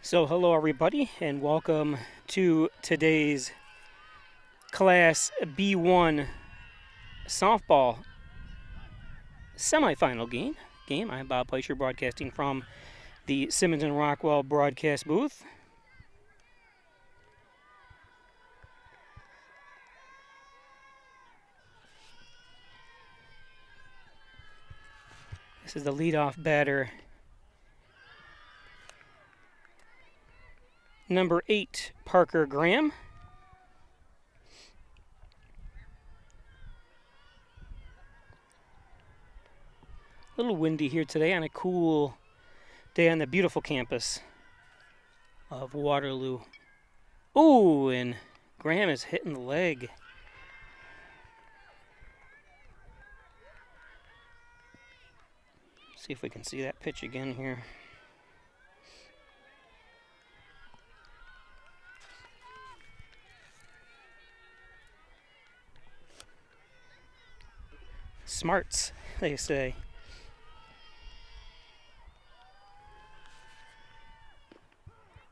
So hello everybody and welcome to today's Class B1 softball semifinal game. I'm Bob Pleicher broadcasting from the Simmons and Rockwell broadcast booth. This is the leadoff batter, number 8, Parker Graham. A little windy here today on a cool day on the beautiful campus of Waterloo. Ooh, and Graham is hitting the leg. See if we can see that pitch again here. Smarts, they say.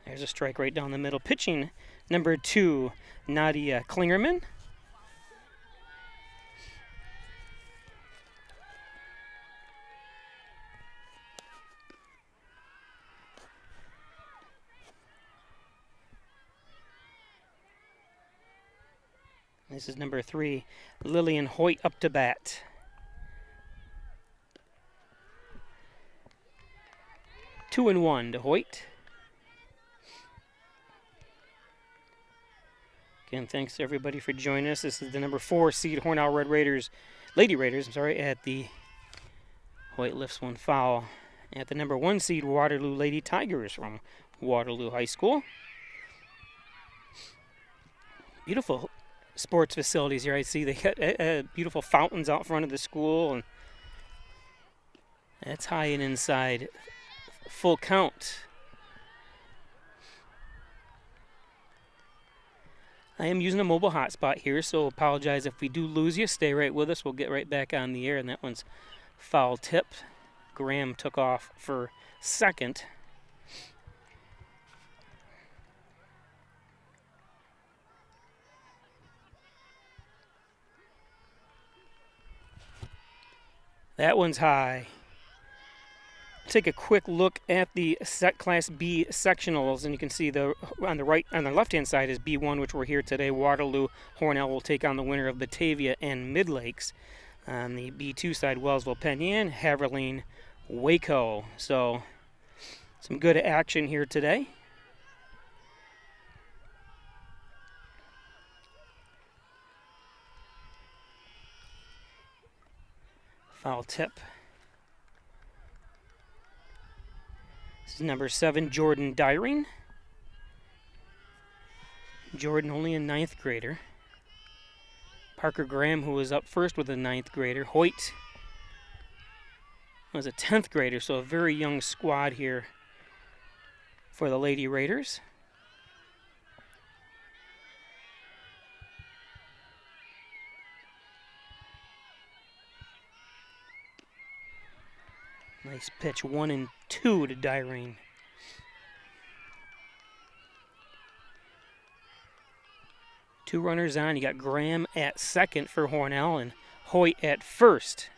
There's a strike right down the middle. Pitching, number 2, Nadia Klingerman. This is number 3, Lillian Hoyt up to bat. Two and one to Hoyt. Again, thanks to everybody for joining us. This is the number 4 seed Hornell Lady Raiders, at the Hoyt lifts one foul. At the number 1 seed Waterloo Lady Tigers from Waterloo High School. Beautiful sports facilities here. I see they got beautiful fountains out front of the school, and that's high and inside. Full count. I am using a mobile hotspot here, so apologize if we do lose you. Stay right with us. We'll get right back on the air, and that one's foul tip. Graham took off for second. That one's high. Take a quick look at the Class B sectionals, and you can see on the left-hand side is B1, which we're here today. Waterloo Hornell will take on the winner of Batavia and Mid-Lakes. On the B2 side, Wellsville Penn Yan, Haverline Waco. So some good action here today. Foul tip. This is number 7, Jordan Dyring. Jordan only a 9th grader. Parker Graham, who was up first with a 9th grader. Hoyt was a 10th grader, so a very young squad here for the Lady Raiders. Nice pitch, 1 and 2 to Dyring. Two runners on. You got Graham at second for Hornell and Hoyt at first.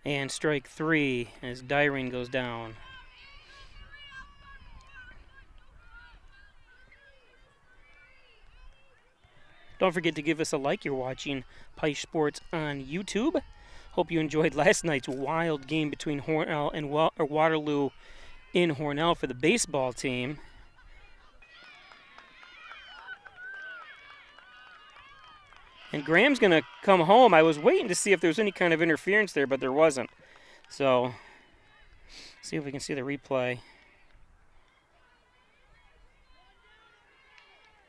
And strike 3 as Dyring goes down. Don't forget to give us a like. You're watching Pike Sports on YouTube. Hope you enjoyed last night's wild game between Hornell and Waterloo in Hornell for the baseball team. And Graham's going to come home. I was waiting to see if there was any kind of interference there, but there wasn't. So, see if we can see the replay.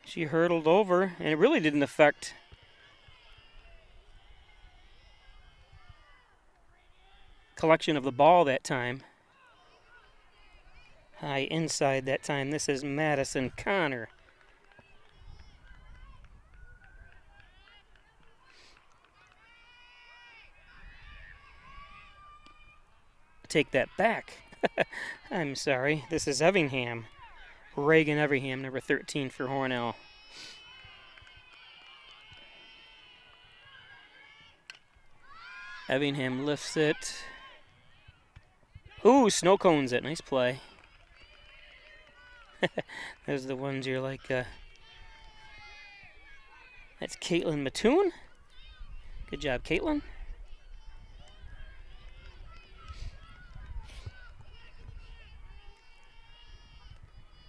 She hurdled over, and it really didn't affect collection of the ball that time. High inside that time. This is Madison Connor. Take that back. I'm sorry. This is Evingham. Reagan Everham, number 13 for Hornell. Everham lifts it. Ooh, snow cones it. Nice play. Those are the ones you're like, that's Caitlin Mattoon. Good job, Caitlin.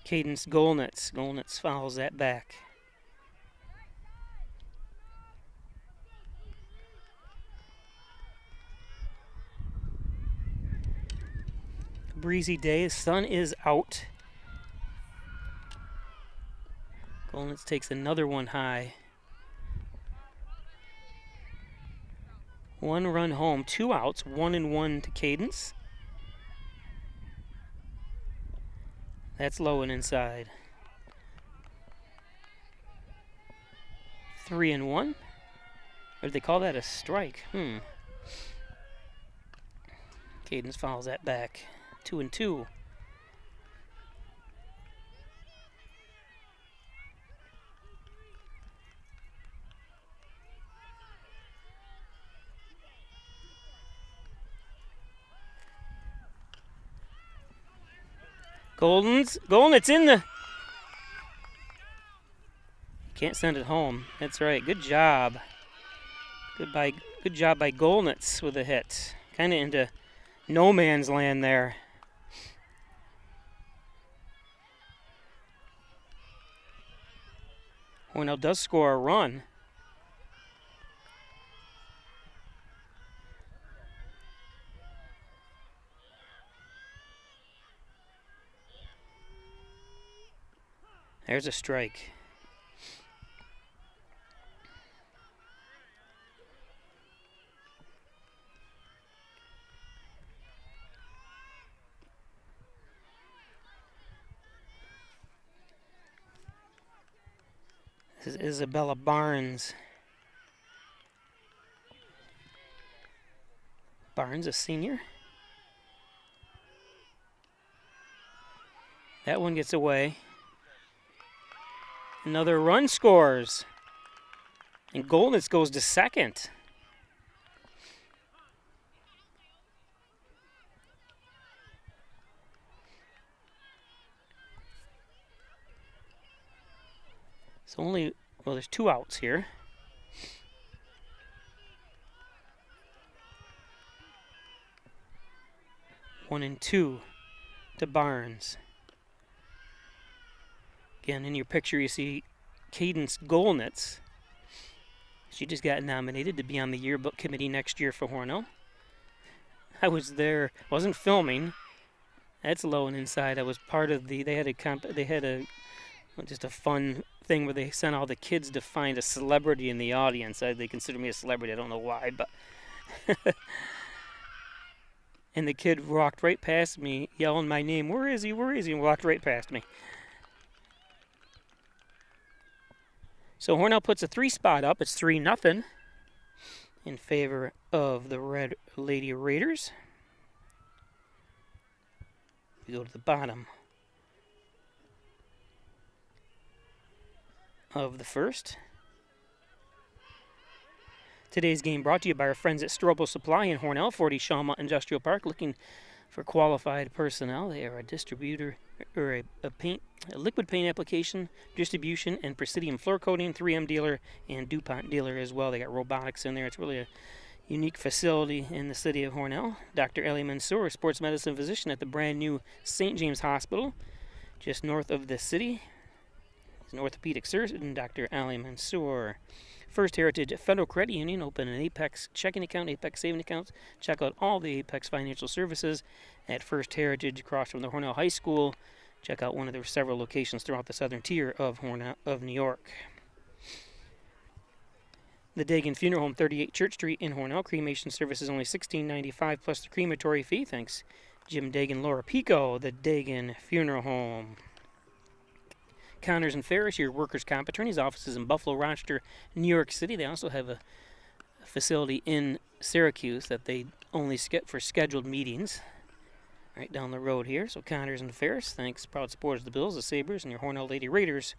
Cadence Golnitz. Golnitz fouls that back. Breezy day. The sun is out. Golnitz takes another one high. 1 run home, 2 outs, 1-1 to Cadence. That's low and inside. 3-1. Or did they call that a strike? Cadence fouls that back. 2-2. Golnitz in the... Can't send it home. That's right. Good job. Good job by Golnitz with a hit. Kind of into no man's land there. Hornell does score a run. There's a strike. This is Isabella Barnes. Barnes, a senior. That one gets away. Another run scores. And Golnitz goes to second. It's only, well, there's 2 outs here. One and 2 to Barnes. Again, in your picture, you see Cadence Golnitz. She just got nominated to be on the yearbook committee next year for Hornell. I was there, wasn't filming. That's low and inside. I was part of the. They had a just a fun thing where they sent all the kids to find a celebrity in the audience. They consider me a celebrity. I don't know why, but. And the kid walked right past me, yelling my name. Where is he? Where is he? And walked right past me. So Hornell puts a 3 spot up. It's 3-0 in favor of the Red Lady Raiders. We go to the bottom of the first. Today's game brought to you by our friends at Strobel Supply in Hornell, 40 Shawmut Industrial Park. Looking for qualified personnel. They are a distributor or a liquid paint application, distribution, and Presidium floor coating, 3M dealer, and DuPont dealer as well. They got robotics in there. It's really a unique facility in the city of Hornell. Dr. Ali Mansour, sports medicine physician at the brand new St. James Hospital, just north of the city. He's an orthopedic surgeon, Dr. Ali Mansour. First Heritage Federal Credit Union, open an Apex checking account, Apex saving accounts. Check out all the Apex financial services at First Heritage across from the Hornell High School. Check out one of their several locations throughout the southern tier of New York. The Dagan Funeral Home, 38 Church Street in Hornell. Cremation service is only $16.95 plus the crematory fee. Thanks, Jim Dagan, Laura Pico, the Dagan Funeral Home. Connors and Ferris, your workers' comp attorney's offices in Buffalo, Rochester, New York City. They also have a facility in Syracuse that they only for scheduled meetings. right down the road here. So Connors and Ferris, thanks, proud supporters of the Bills, the Sabres, and your Hornell Lady Raiders.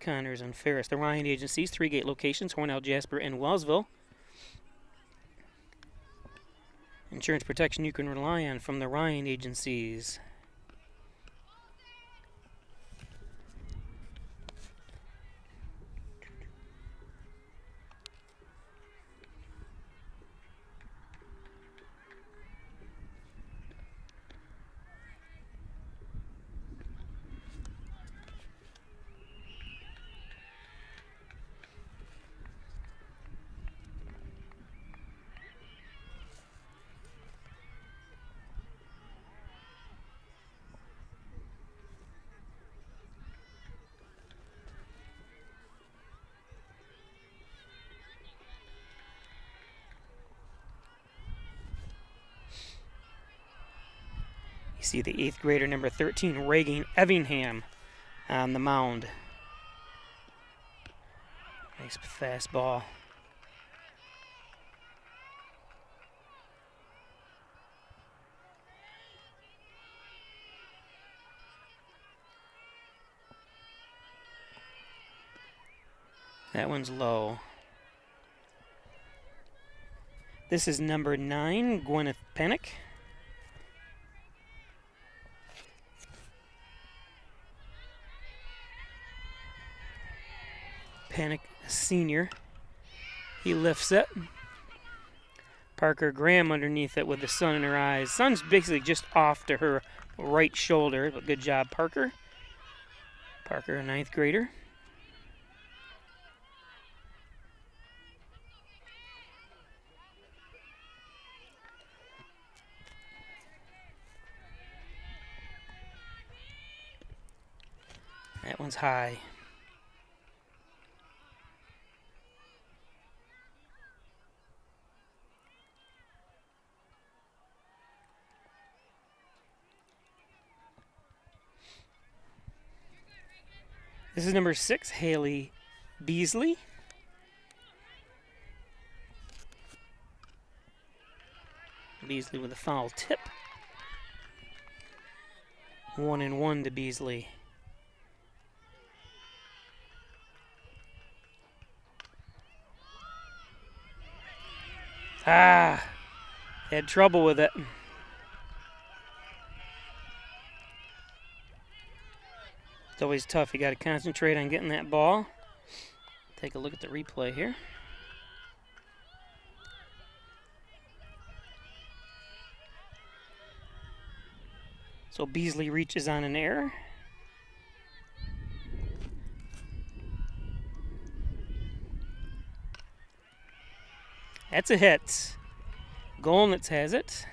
Connors and Ferris. The Ryan Agencies, 3 gate locations, Hornell, Jasper, and Wellsville. Insurance protection you can rely on from the Ryan Agencies. You see the 8th grader, number 13, Reagan Evingham, on the mound. Nice fastball. That one's low. This is number 9, Gwyneth Pennick. Pennick, senior. He lifts it. Parker Graham underneath it with the sun in her eyes. Sun's basically just off to her right shoulder. But good job, Parker. Parker, a 9th grader. That one's high. This is number 6, Haley Beasley. Beasley with a foul tip. 1-1 to Beasley. Had trouble with it. It's always tough. You got to concentrate on getting that ball. Take a look at the replay here. So Beasley reaches on an error. That's a hit. Golnitz has it.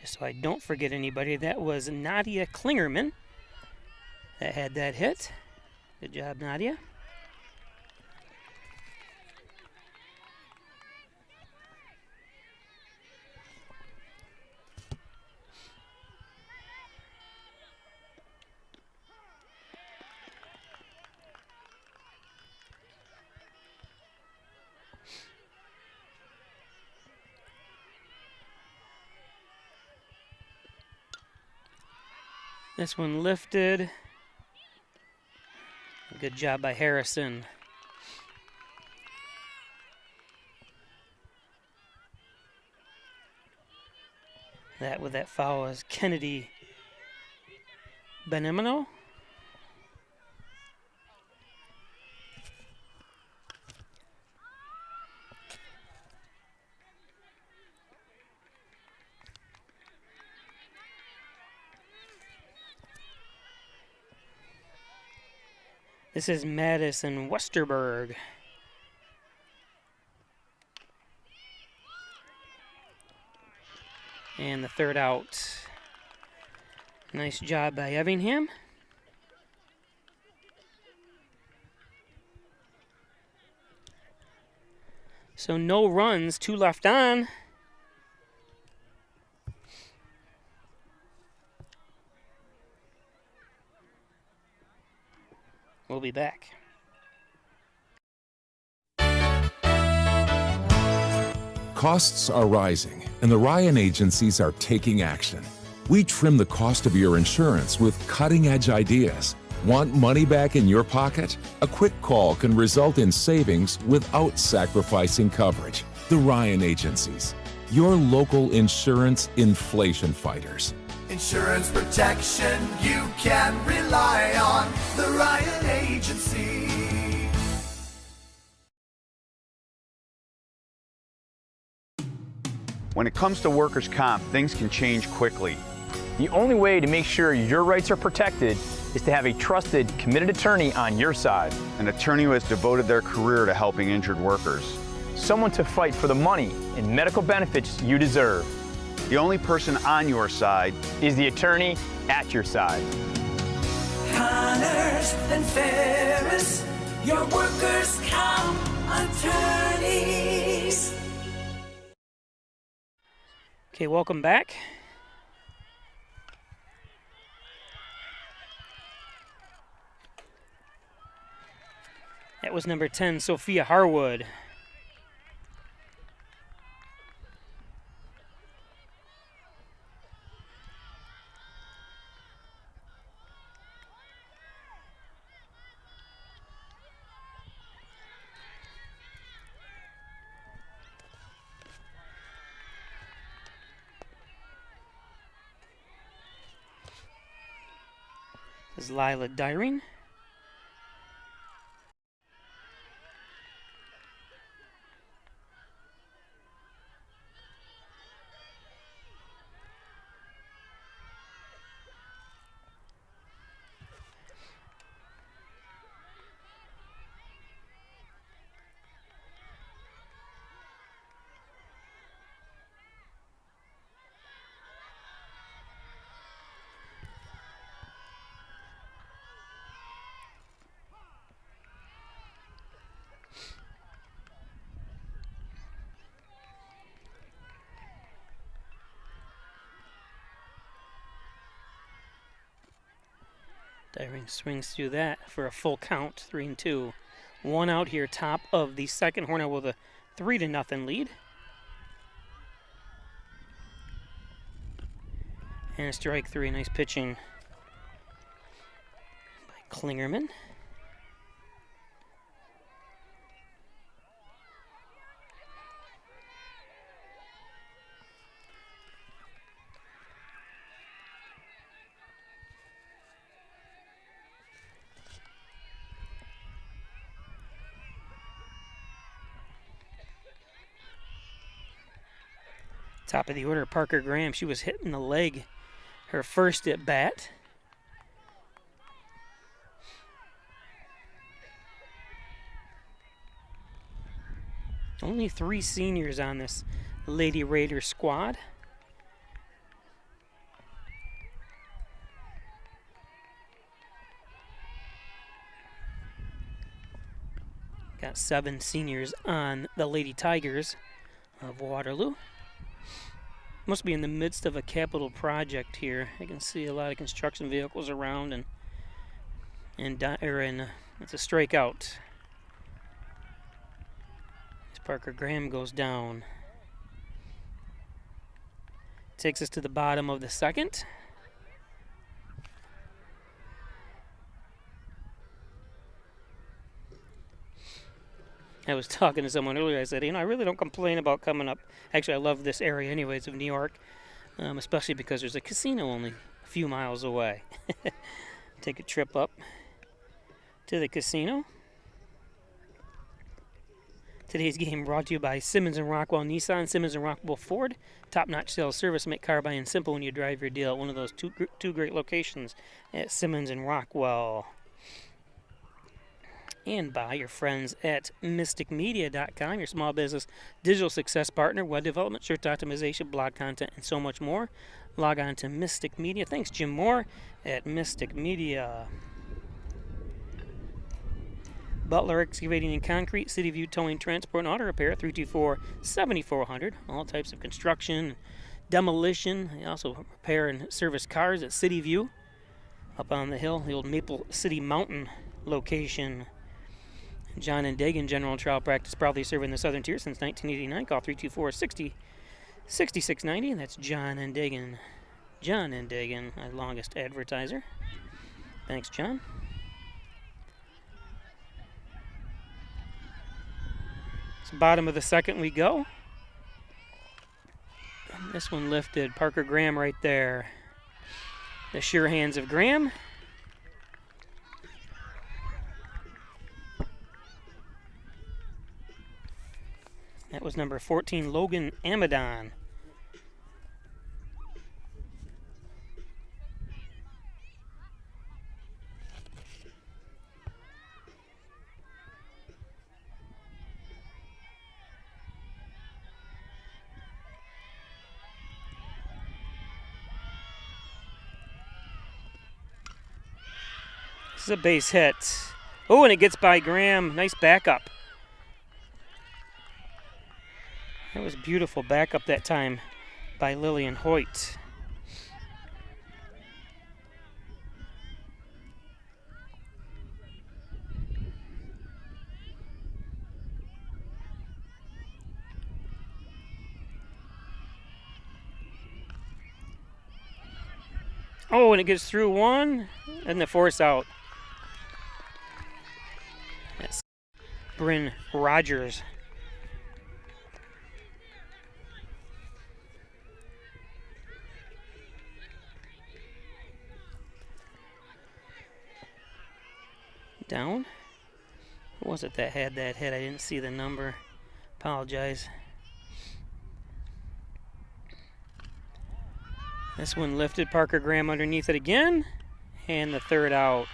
So I don't forget anybody, that was Nadia Klingerman that had that hit. Good job, Nadia. This one lifted. Good job by Harrison. That with that foul is Kennedy Benemino. This is Madison Westerberg. And the third out. Nice job by Evingham. So no runs, 2 left on. We'll be back. Costs are rising, and the Ryan agencies are taking action. We trim the cost of your insurance with cutting-edge ideas. Want money back in your pocket? A quick call can result in savings without sacrificing coverage. The Ryan agencies, your local insurance inflation fighters. Insurance protection you can rely on. The Ryan Agency. When it comes to workers' comp, things can change quickly. The only way to make sure your rights are protected is to have a trusted, committed attorney on your side. An attorney who has devoted their career to helping injured workers. Someone to fight for the money and medical benefits you deserve. The only person on your side is the attorney at your side. Connors and Ferris, your workers' comp attorneys. Okay, welcome back. That was number 10, Sophia Harwood. This is Lila Dyring. Dyring swings through that for a full count, 3-2. 1 out here, top of the second. Hornell with a 3-0 lead. And a strike 3, nice pitching by Klingerman. Top of the order, Parker Graham. She was hit in the leg her first at bat. Only 3 seniors on this Lady Raider squad. Got 7 seniors on the Lady Tigers of Waterloo. Must be in the midst of a capital project here. I can see a lot of construction vehicles around, and it's a strikeout. As Parker Graham goes down. Takes us to the bottom of the second. I was talking to someone earlier. I said, I really don't complain about coming up. Actually, I love this area anyways of New York, especially because there's a casino only a few miles away. Take a trip up to the casino. Today's game brought to you by Simmons & Rockwell Nissan, Simmons & Rockwell Ford. Top-notch sales service. Make car buying simple when you drive your deal at one of those two great locations at Simmons & Rockwell. and by your friends at mysticmedia.com, your small business digital success partner, web development, search optimization, blog content, and so much more. Log on to Mystic Media. Thanks, Jim Moore at Mystic Media. Butler Excavating and Concrete, City View Towing, Transport, and Auto Repair, 324-7400. All types of construction, demolition. They also repair and service cars at City View, up on the hill, the old Maple City Mountain location. John and Dagan General Trial Practice, proudly serving the Southern Tier since 1989. Call 324-6690. That's John and Dagan. John and Dagan, our longest advertiser. Thanks, John. So bottom of the second we go. And this one lifted. Parker Graham right there. The sure hands of Graham. That was number 14, Logan Amadon. This is a base hit. Oh, and it gets by Graham. Nice backup. That was beautiful backup that time by Lillian Hoyt. Oh, and it gets through one, and the force out. That's Bryn Rogers. Down. What was it that had that hit? I didn't see the number. Apologize. This one lifted. Parker Graham underneath it again. And the third out.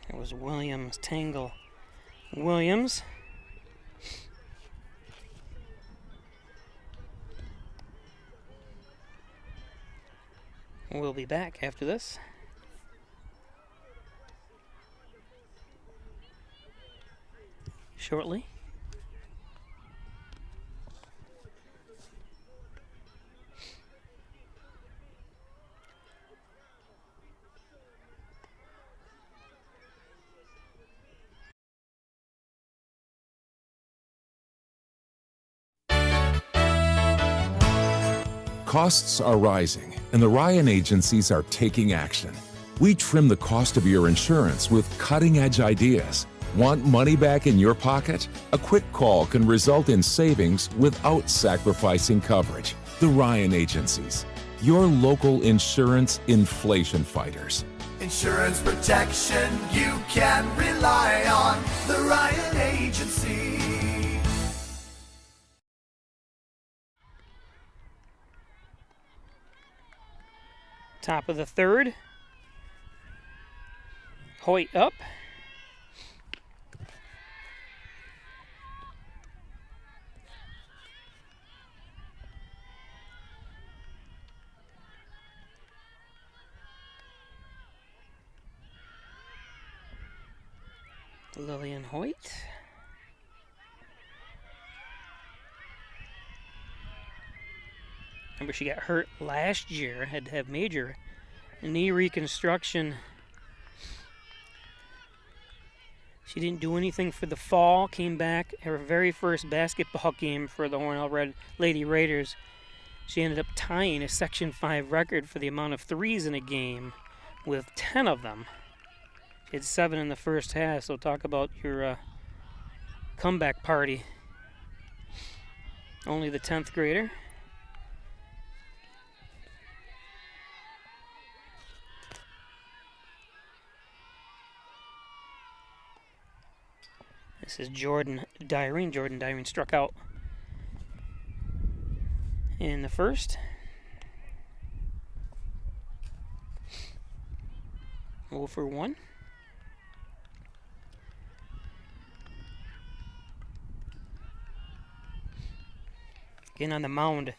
It was Williams, Tangle Williams. We'll be back after this. Shortly. Costs are rising, and the Ryan agencies are taking action. We trim the cost of your insurance with cutting-edge ideas. Want money back in your pocket? A quick call can result in savings without sacrificing coverage. The Ryan agencies, your local insurance inflation fighters. Insurance protection you can rely on. The Ryan Agency. Top of the third. Hoyt up. Lillian Hoyt. Remember, she got hurt last year, had to have major knee reconstruction. She didn't do anything for the fall, came back her very first basketball game for the Hornell Red Lady Raiders. She ended up tying a Section 5 record for the amount of threes in a game with 10 of them. She had 7 in the first half, so talk about your comeback party. Only the 10th grader. This is Jordan Dyrene. Jordan Dyrene struck out in the first. 0 for 1. Again on the mound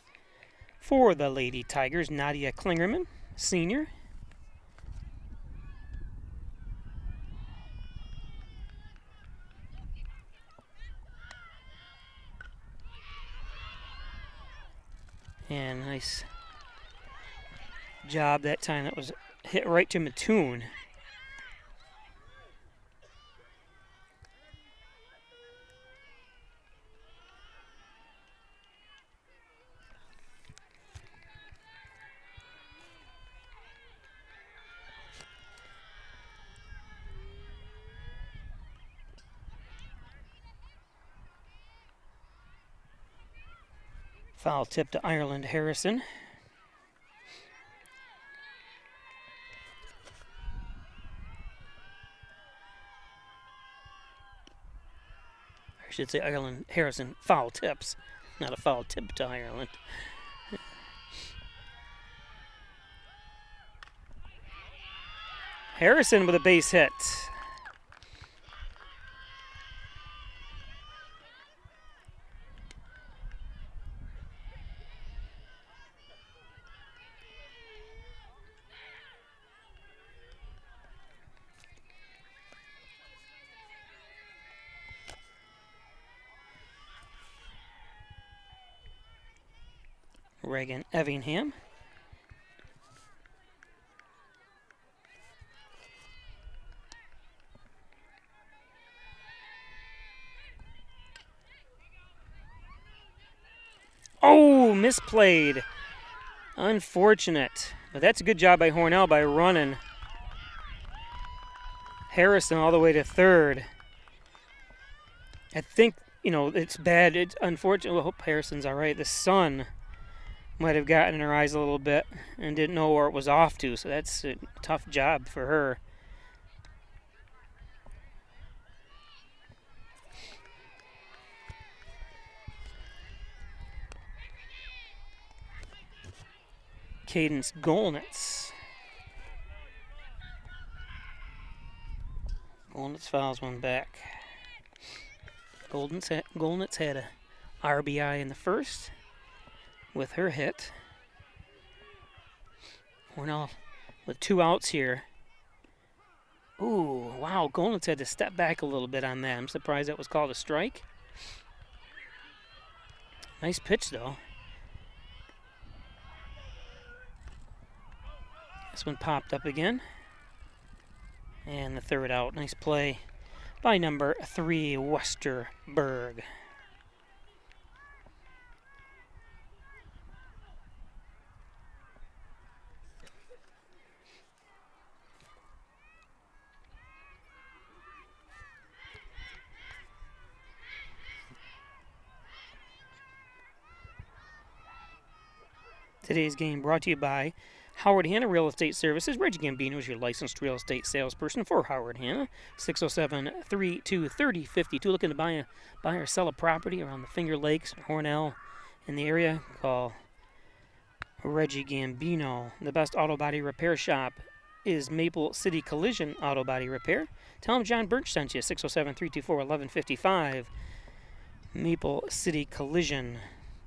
for the Lady Tigers, Nadia Klingerman, senior. And nice job that time. That was hit right to Mattoon. Foul tip to Ireland Harrison. I should say Ireland Harrison foul tips, not a foul tip to Ireland. Harrison with a base hit. Reagan Evingham. Oh, misplayed. Unfortunate. But that's a good job by Hornell by running Harrison all the way to third. I think, it's bad. It's unfortunate. I hope Harrison's all right. The sun might have gotten in her eyes a little bit and didn't know where it was off to, so that's a tough job for her. Cadence Golnitz. Golnitz fouls one back. Golnitz had a RBI in the first with her hit. Hornell with 2 outs here. Ooh, wow, Golnitz had to step back a little bit on that. I'm surprised that was called a strike. Nice pitch, though. This one popped up again. And the third out. Nice play by number 3, Westerberg. Today's game brought to you by Howard Hanna Real Estate Services. Reggie Gambino is your licensed real estate salesperson for Howard Hanna. 607-323-3052. Looking to buy or sell a property around the Finger Lakes, Hornell, in the area? Call Reggie Gambino. The best auto body repair shop is Maple City Collision Auto Body Repair. Tell them John Birch sent you. 607-324-1155. Maple City Collision.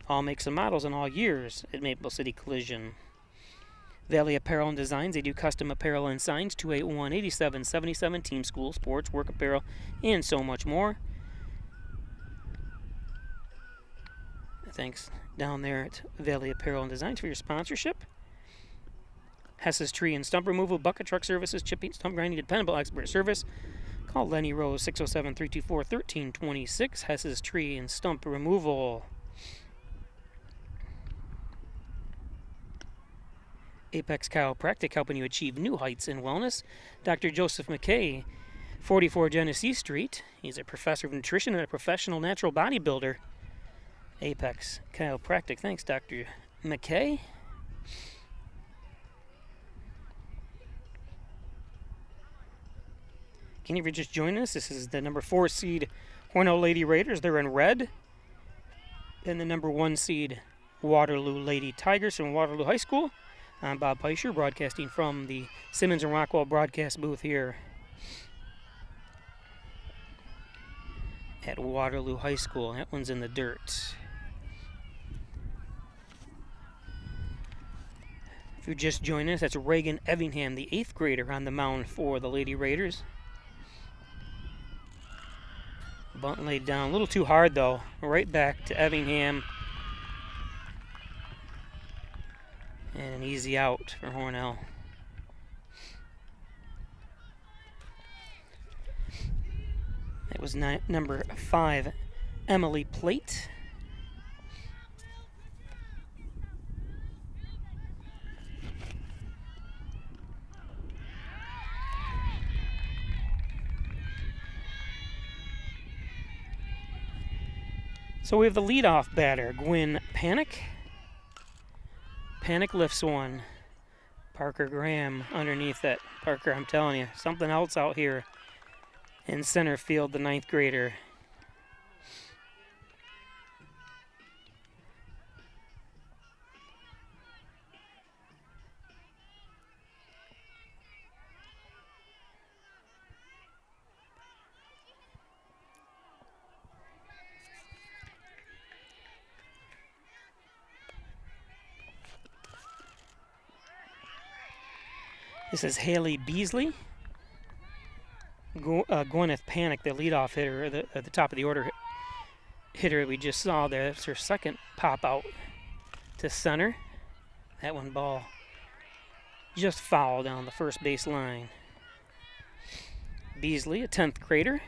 All makes and models and all years at Maple City Collision. Valley Apparel and Designs. They do custom apparel and signs. 281-8777. Team school, sports, work apparel, and so much more. Thanks down there at Valley Apparel and Designs for your sponsorship. Hess's Tree and Stump Removal, Bucket Truck Services, Chipping, Stump Grinding, Dependable Expert Service. Call Lenny Rose, 607-324-1326. Hess's Tree and Stump Removal. Apex Chiropractic, helping you achieve new heights in wellness. Dr. Joseph McKay, 44 Genesee Street. He's a professor of nutrition and a professional natural bodybuilder. Apex Chiropractic. Thanks, Dr. McKay. Can you just join us? This is the number 4 seed Hornell Lady Raiders, they're in red. And the number 1 seed, Waterloo Lady Tigers from Waterloo High School. I'm Bob Peischer, broadcasting from the Simmons and Rockwell broadcast booth here at Waterloo High School. That one's in the dirt. If you're just joining us, that's Reagan Evingham, the 8th grader on the mound for the Lady Raiders. Bunt laid down, a little too hard though. Right back to Evingham. And an easy out for Hornell. That was number 5, Emily Plate. So we have the leadoff batter, Gwyn Panic. Panic lifts one. Parker Graham underneath it. Parker, I'm telling you, something else out here in center field, the 9th grader. This is Haley Beasley. Gwyneth Panic, the leadoff hitter, at the top of the order hitter we just saw there. That's her second pop out to center. That one ball just foul down the first base line. Beasley, a 10th grader.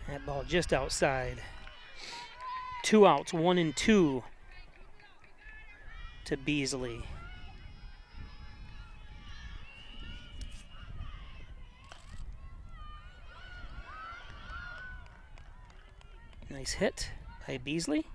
That ball just outside. 2 outs, 1 and 2 to Beasley. Nice hit by Beasley.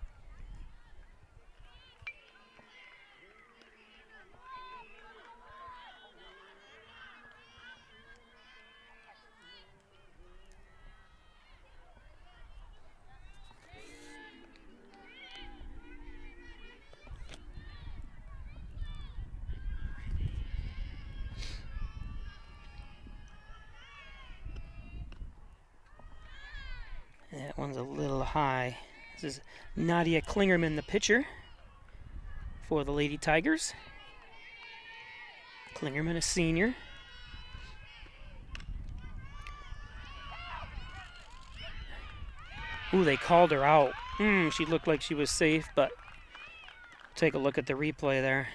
That one's a little high. This is Nadia Klingerman, the pitcher for the Lady Tigers. Klingerman, a senior. Ooh, they called her out. She looked like she was safe, but take a look at the replay there.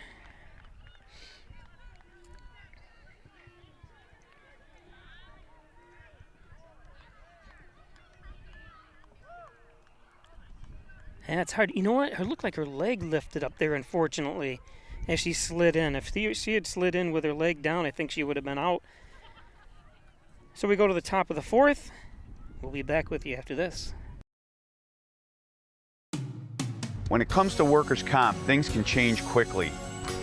And it's hard. You know what? It looked like her leg lifted up there, unfortunately, as she slid in. If she had slid in with her leg down, I think she would have been out. So we go to the top of the 4th. We'll be back with you after this. When it comes to workers' comp, things can change quickly.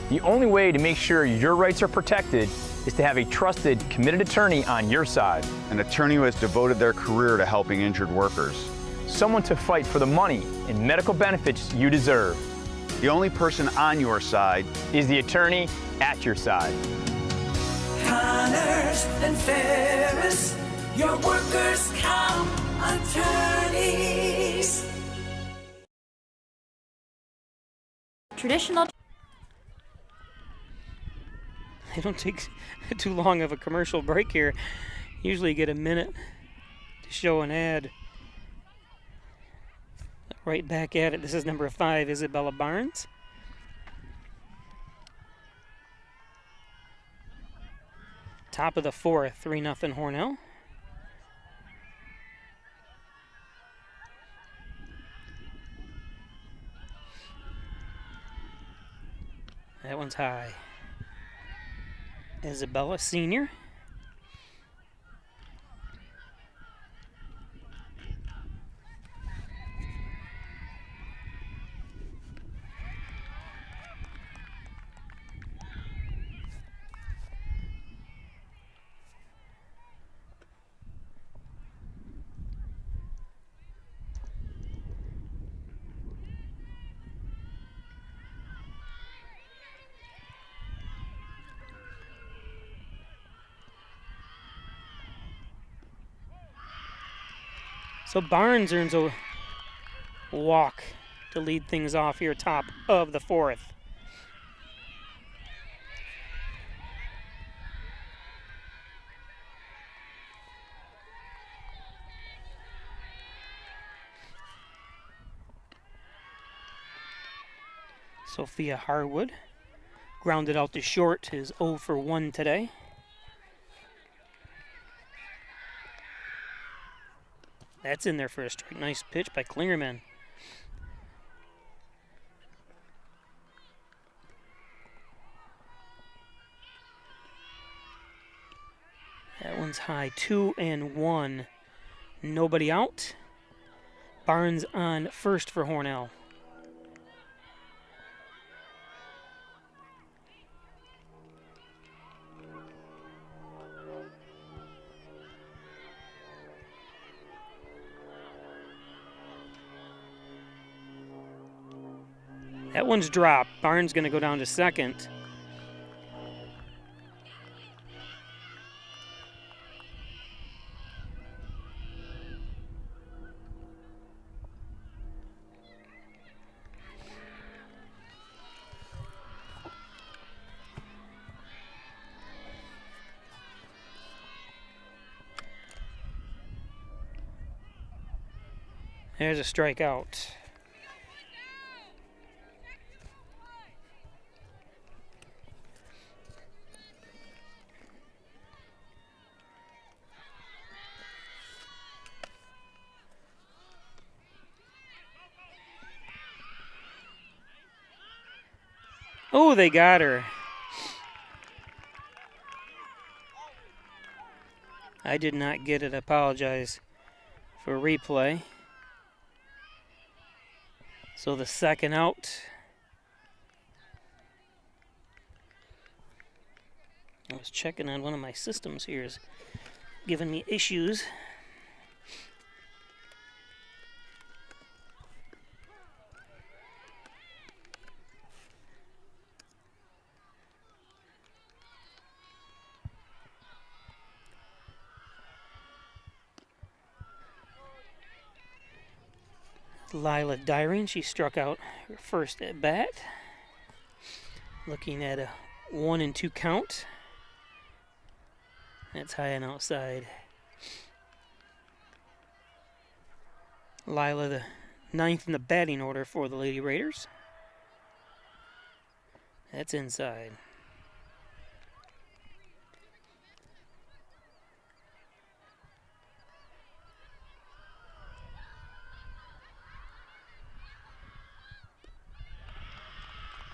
The only way to make sure your rights are protected is to have a trusted, committed attorney on your side. An attorney who has devoted their career to helping injured workers. Someone to fight for the money and medical benefits you deserve. The only person on your side is the attorney at your side. Connors and Ferris, your workers' comp attorneys. Traditional. They don't take too long of a commercial break here. Usually you get a minute to show an ad. Right back at it. This is number 5, Isabella Barnes. Top of the 4th, 3-0 Hornell. That one's high. Isabella, senior. So Barnes earns a walk to lead things off here, top of the fourth. Sophia Harwood grounded out to short, is 0 for 1 today. That's in there for a strike. Nice pitch by Klingerman. That one's high. 2-1. Nobody out. Barnes on first for Hornell. That one's dropped. Barnes going to go down to second. There's a strikeout. Oh, they got her. I did not get it. I apologize for replay. So the second out. I was checking on one of my systems here, is giving me issues. Lila Dyrene, she struck out her first at bat. Looking at a 1-2 count. That's high and outside. Lila, the 9th in the batting order for the Lady Raiders. That's inside.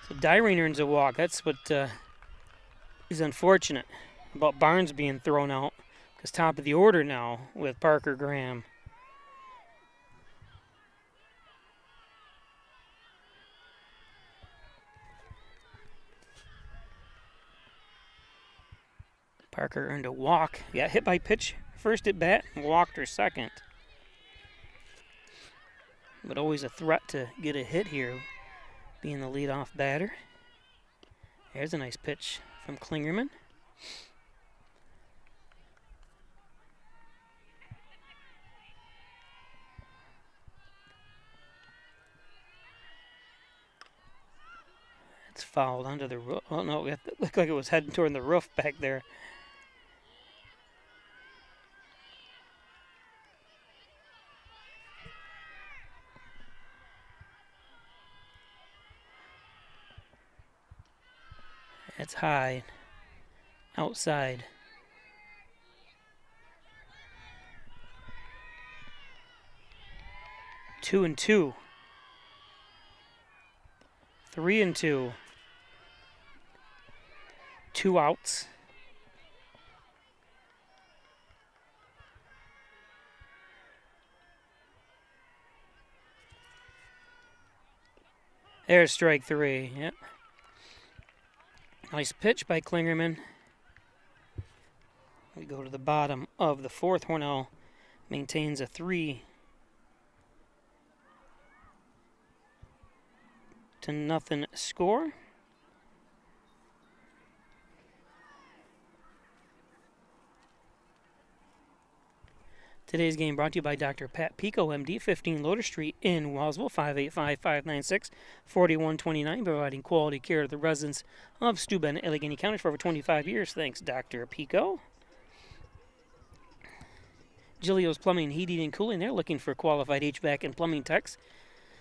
So Dyrene earns a walk. That's what is unfortunate about Barnes being thrown out, because top of the order now with Parker Graham. Parker earned a walk. Got hit by pitch first at bat and walked her second. But always a threat to get a hit here, being the leadoff batter. There's a nice pitch from Klingerman. It's fouled under the roof. Oh no, it looked like it was heading toward the roof back there. That's high. Outside. 2-2. 3-2. 2 outs. There's strike 3. Yep. Nice pitch by Klingerman. We go to the bottom of the fourth. Hornell maintains a 3-0 score. Today's game brought to you by Dr. Pat Pico, MD, 15 Loader Street in Wellsville, 585-596-4129, providing quality care to the residents of Steuben and Allegheny County for over 25 years. Thanks, Dr. Pico. Giglio's Plumbing, Heating, and Cooling. They're looking for qualified HVAC and plumbing techs,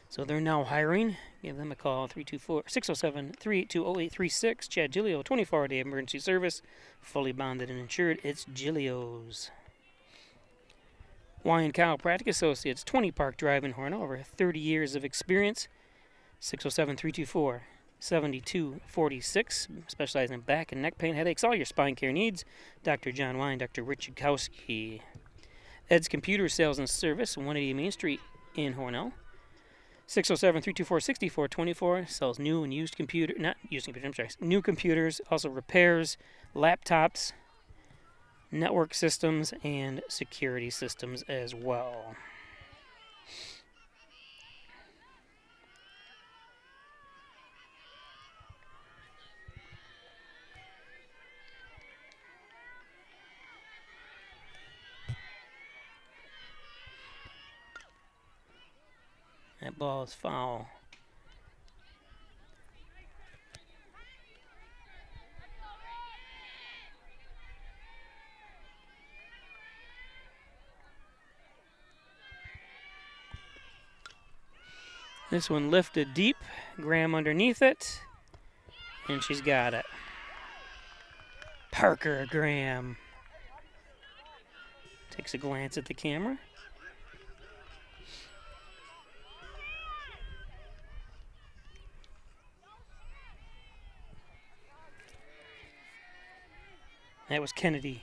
so they're now hiring. Give them a call, 607-382-0836. Chad Giglio, 24-hour-a-day emergency service, fully bonded and insured. It's Giglio's. Wine Chiropractic Associates, 20 Park Drive in Hornell, over 30 years of experience. 607-324-7246. Specializing in back and neck pain, headaches, all your spine care needs. Dr. John Wine, Dr. Richard Kowski. Ed's Computer Sales and Service, 180 Main Street in Hornell. 607-324-6424. Sells new and used computer, not used computers, I'm sorry, new computers, also repairs, laptops, network systems, and security systems as well. That ball is foul. This one lifted deep, Graham underneath it, and she's got it. Parker Graham takes a glance at the camera. That was Kennedy.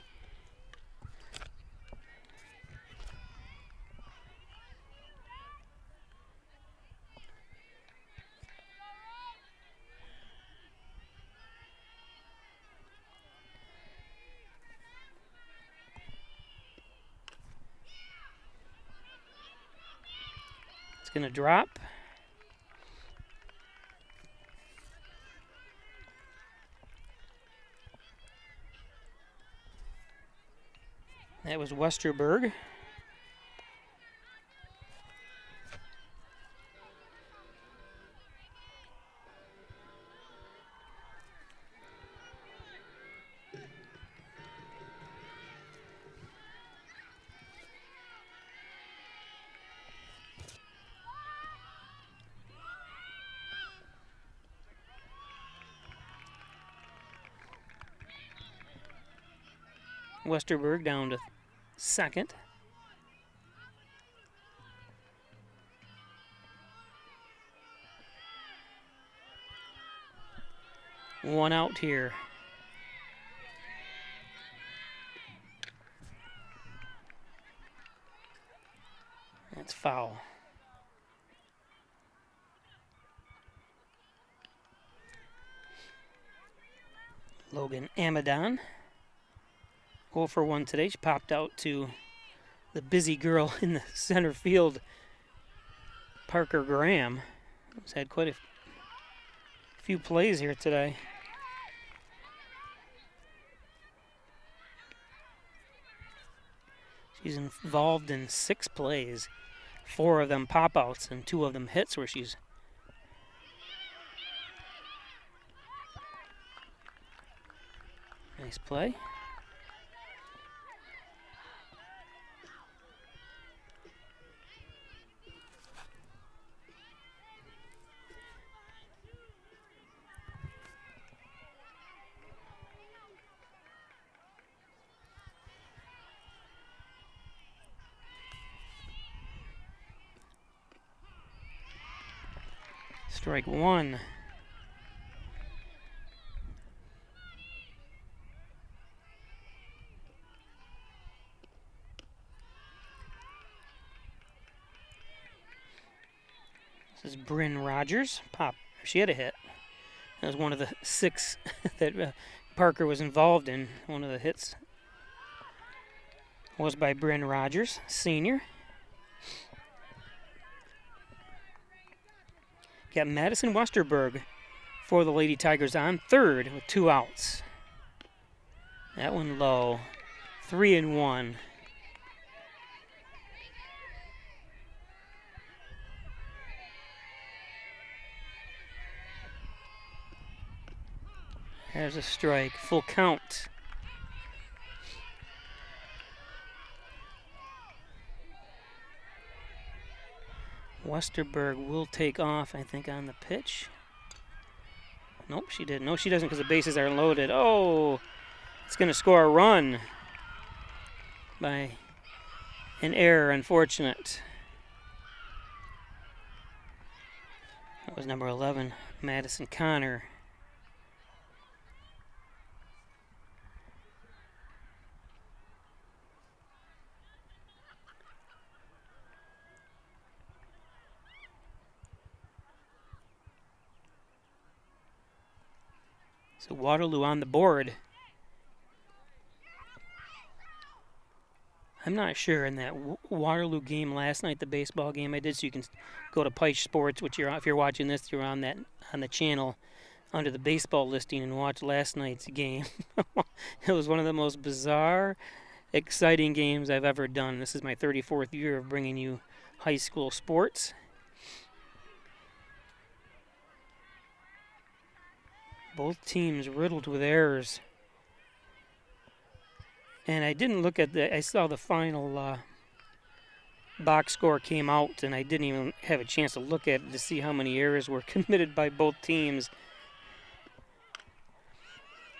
It's going to drop. That was Westerberg. Westerberg down to second. One out here. That's foul. Logan Amadon. 0 for 1 today. She popped out to the busy girl in the center field, Parker Graham. He's had quite a few plays here today. She's involved in 6 plays, 4 of them pop-outs and 2 of them hits where she's nice play. Strike 1. This is Bryn Rogers. Pop. She had a hit. That was one of the 6 that Parker was involved in. One of the hits was by Bryn Rogers, senior. Got Madison Westerberg for the Lady Tigers on third with 2 outs. That one low. 3-1. There's a strike. Full count. Westerberg will take off, I think, on the pitch. Nope, she didn't. No, she doesn't because the bases are loaded. Oh, it's going to score a run by an error, unfortunate. That was number 11, Madison Connor. So Waterloo on the board. I'm not sure in that Waterloo game last night, the baseball game I did, so you can go to Pike Sports, which if you're watching this, you're on the channel under the baseball listing and watch last night's game. It was one of the most bizarre, exciting games I've ever done. This is my 34th year of bringing you high school sports. Both teams riddled with errors. And I didn't look at I saw the final box score came out, and I didn't even have a chance to look at it to see how many errors were committed by both teams.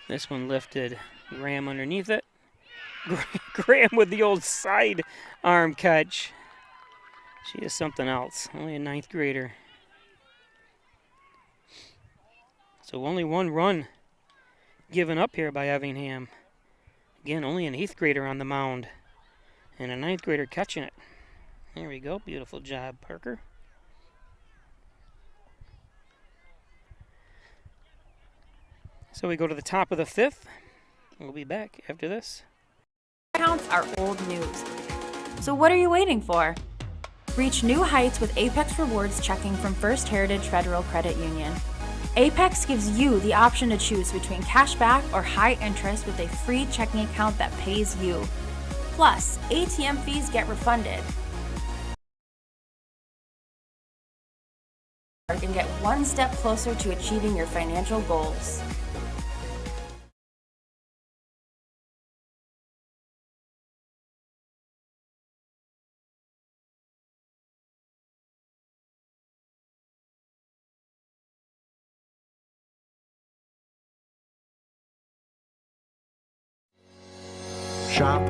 This one lifted. Graham underneath it. Graham with the old side arm catch. She is something else. Only a 9th grader. So only one run given up here by Effingham. Again, only an 8th grader on the mound. And a 9th grader catching it. There we go. Beautiful job, Parker. So we go to the top of the 5th. We'll be back after this. Accounts are old news. So what are you waiting for? Reach new heights with Apex Rewards checking from First Heritage Federal Credit Union. Apex gives you the option to choose between cash back or high interest with a free checking account that pays you. Plus, ATM fees get refunded. And get one step closer to achieving your financial goals. Shop,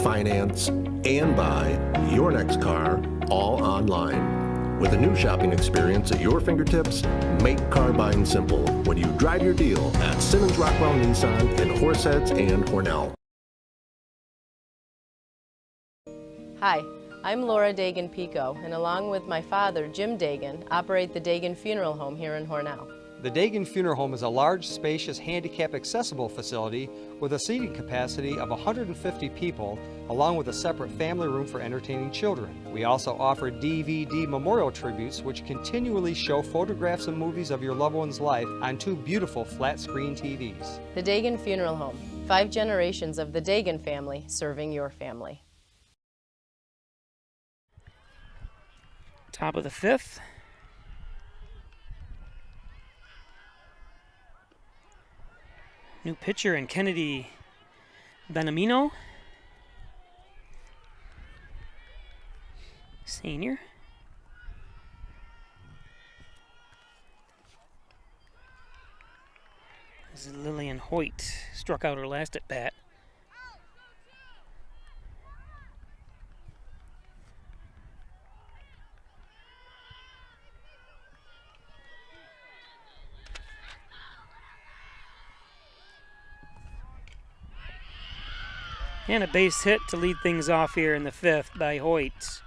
finance, and buy your next car all online. With a new shopping experience at your fingertips, make car buying simple when you drive your deal at Simmons Rockwell Nissan in Horseheads and Hornell. Hi, I'm Laura Dagan-Pico, and along with my father, Jim Dagan, operate the Dagan Funeral Home here in Hornell. The Dagan Funeral Home is a large, spacious, handicap-accessible facility with a seating capacity of 150 people, along with a separate family room for entertaining children. We also offer DVD memorial tributes, which continually show photographs and movies of your loved one's life on 2 beautiful flat-screen TVs. The Dagan Funeral Home, 5 generations of the Dagan family serving your family. Top of the 5th. New pitcher in Kennedy Benamino, senior. This is Lillian Hoyt, struck out her last at bat. And a base hit to lead things off here in the 5th by Hoyt.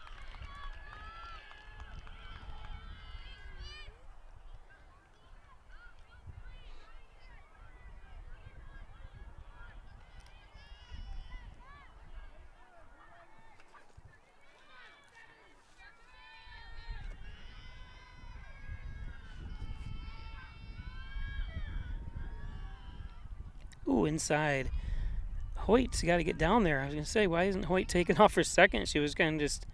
Ooh, inside. Hoyt's got to get down there. I was going to say, why isn't Hoyt taking off for second? She was kind of just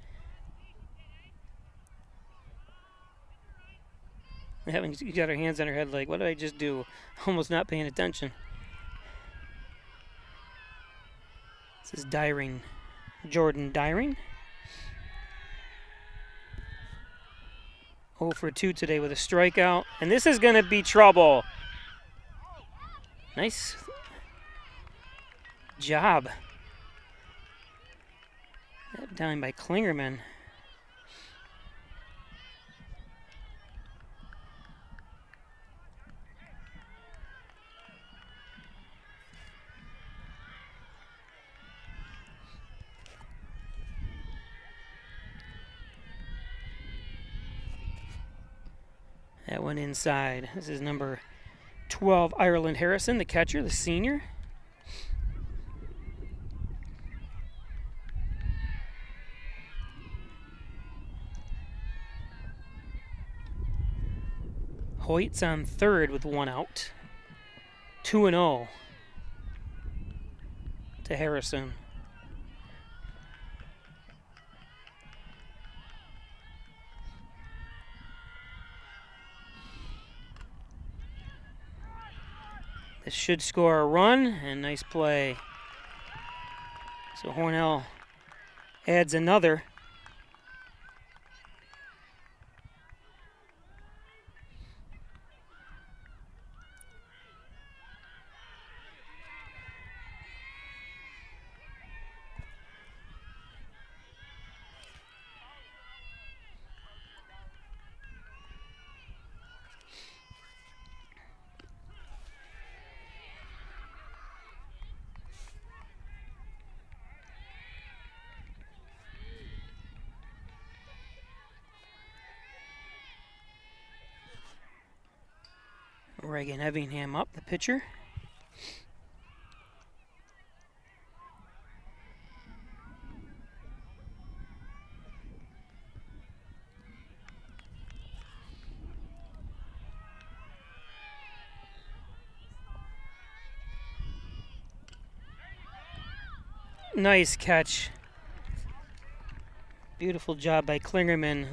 Having you got her hands on her head like, what did I just do? Almost not paying attention. This is Dyring. Jordan Dyring. 0 for 2 today with a strikeout. And this is going to be trouble. Nice job. That down by Klingerman. That went inside. This is number 12, Ireland Harrison, the catcher, the senior. Hoyt's on third with 1 out. 2-0 to Harrison. This should score a run, and nice play. So Hornell adds another. Reagan Evingham up, the pitcher. Nice catch. Beautiful job by Klingerman.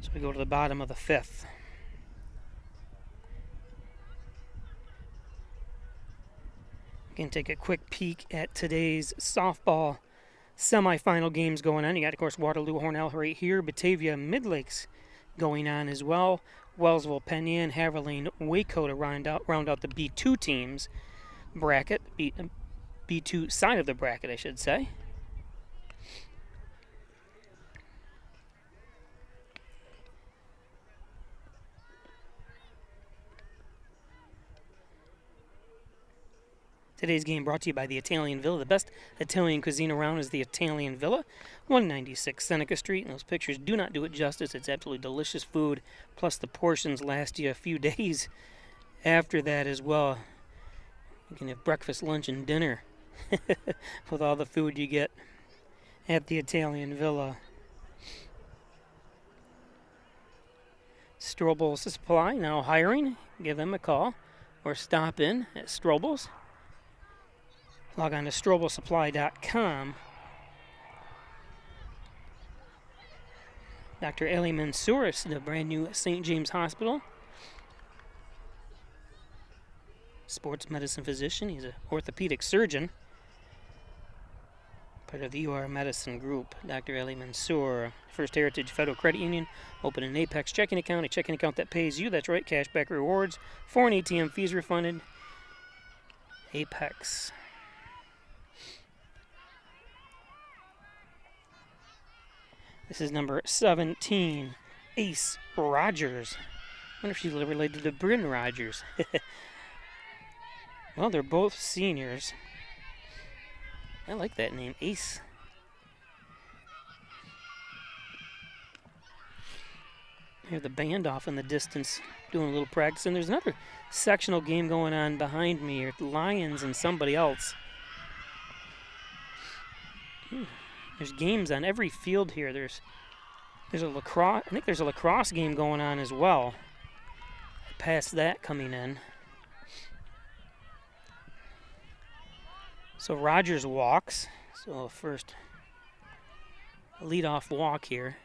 So we go to the bottom of the 5th. We can take a quick peek at today's softball semifinal games going on. You got, of course, Waterloo Hornell right here. Batavia Midlakes going on as well. Wellsville, Penn, Haverlane, Waco to round out the B2 teams bracket. B2 side of the bracket, I should say. Today's game brought to you by the Italian Villa. The best Italian cuisine around is the Italian Villa, 196 Seneca Street. And those pictures do not do it justice. It's absolutely delicious food, plus the portions last you a few days after that as well. You can have breakfast, lunch, and dinner with all the food you get at the Italian Villa. Strobel's Supply now hiring. Give them a call or stop in at Strobel's. Log on to strobelsupply.com. Dr. Ali Mansouris, the brand new St. James Hospital. Sports medicine physician. He's an orthopedic surgeon. Part of the UR Medicine Group. Dr. Ali Mansour. First Heritage Federal Credit Union. Open an Apex checking account. A checking account that pays you. That's right. Cashback rewards. Foreign ATM fees refunded. Apex. This is number 17, Ace Rogers. I wonder if she's related to Bryn Rogers. Well, they're both seniors. I like that name, Ace. Hear the band off in the distance doing a little practice. And there's another sectional game going on behind me here. The Lions and somebody else. There's games on every field here. There's a lacrosse. I think there's a lacrosse game going on as well. Past that coming in. So Rogers walks. So first leadoff walk here.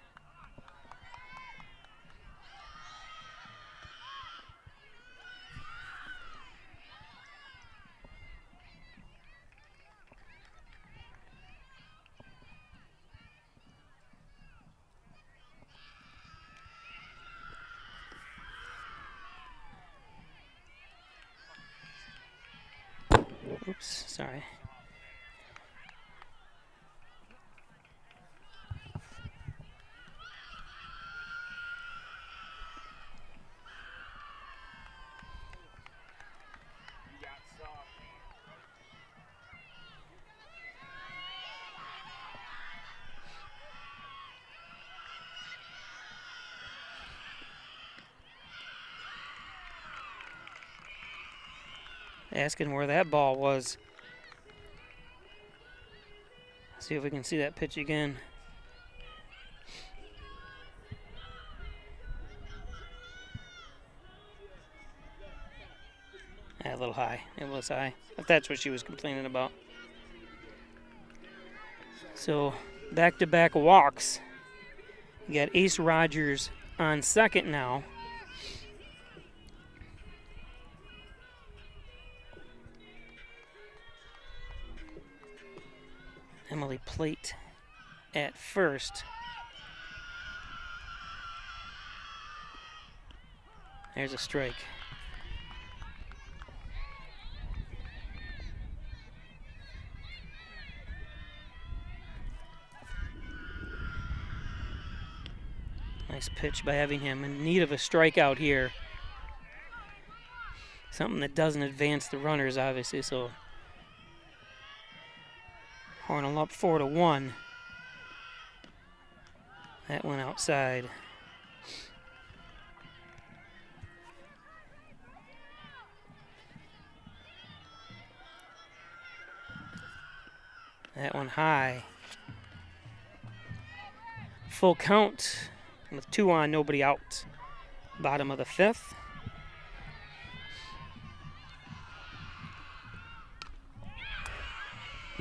Oops, sorry. Asking where that ball was. See if we can see that pitch again. A little high. It was high. If that's what she was complaining about. So back-to-back walks. You got Ace Rogers on second now. Emily Plate at first. There's a strike. Nice pitch by Everingham, in need of a strikeout here. Something that doesn't advance the runners, obviously, so Hornell up 4-1. That went outside. That one high. Full count with 2 on, nobody out. Bottom of the 5th.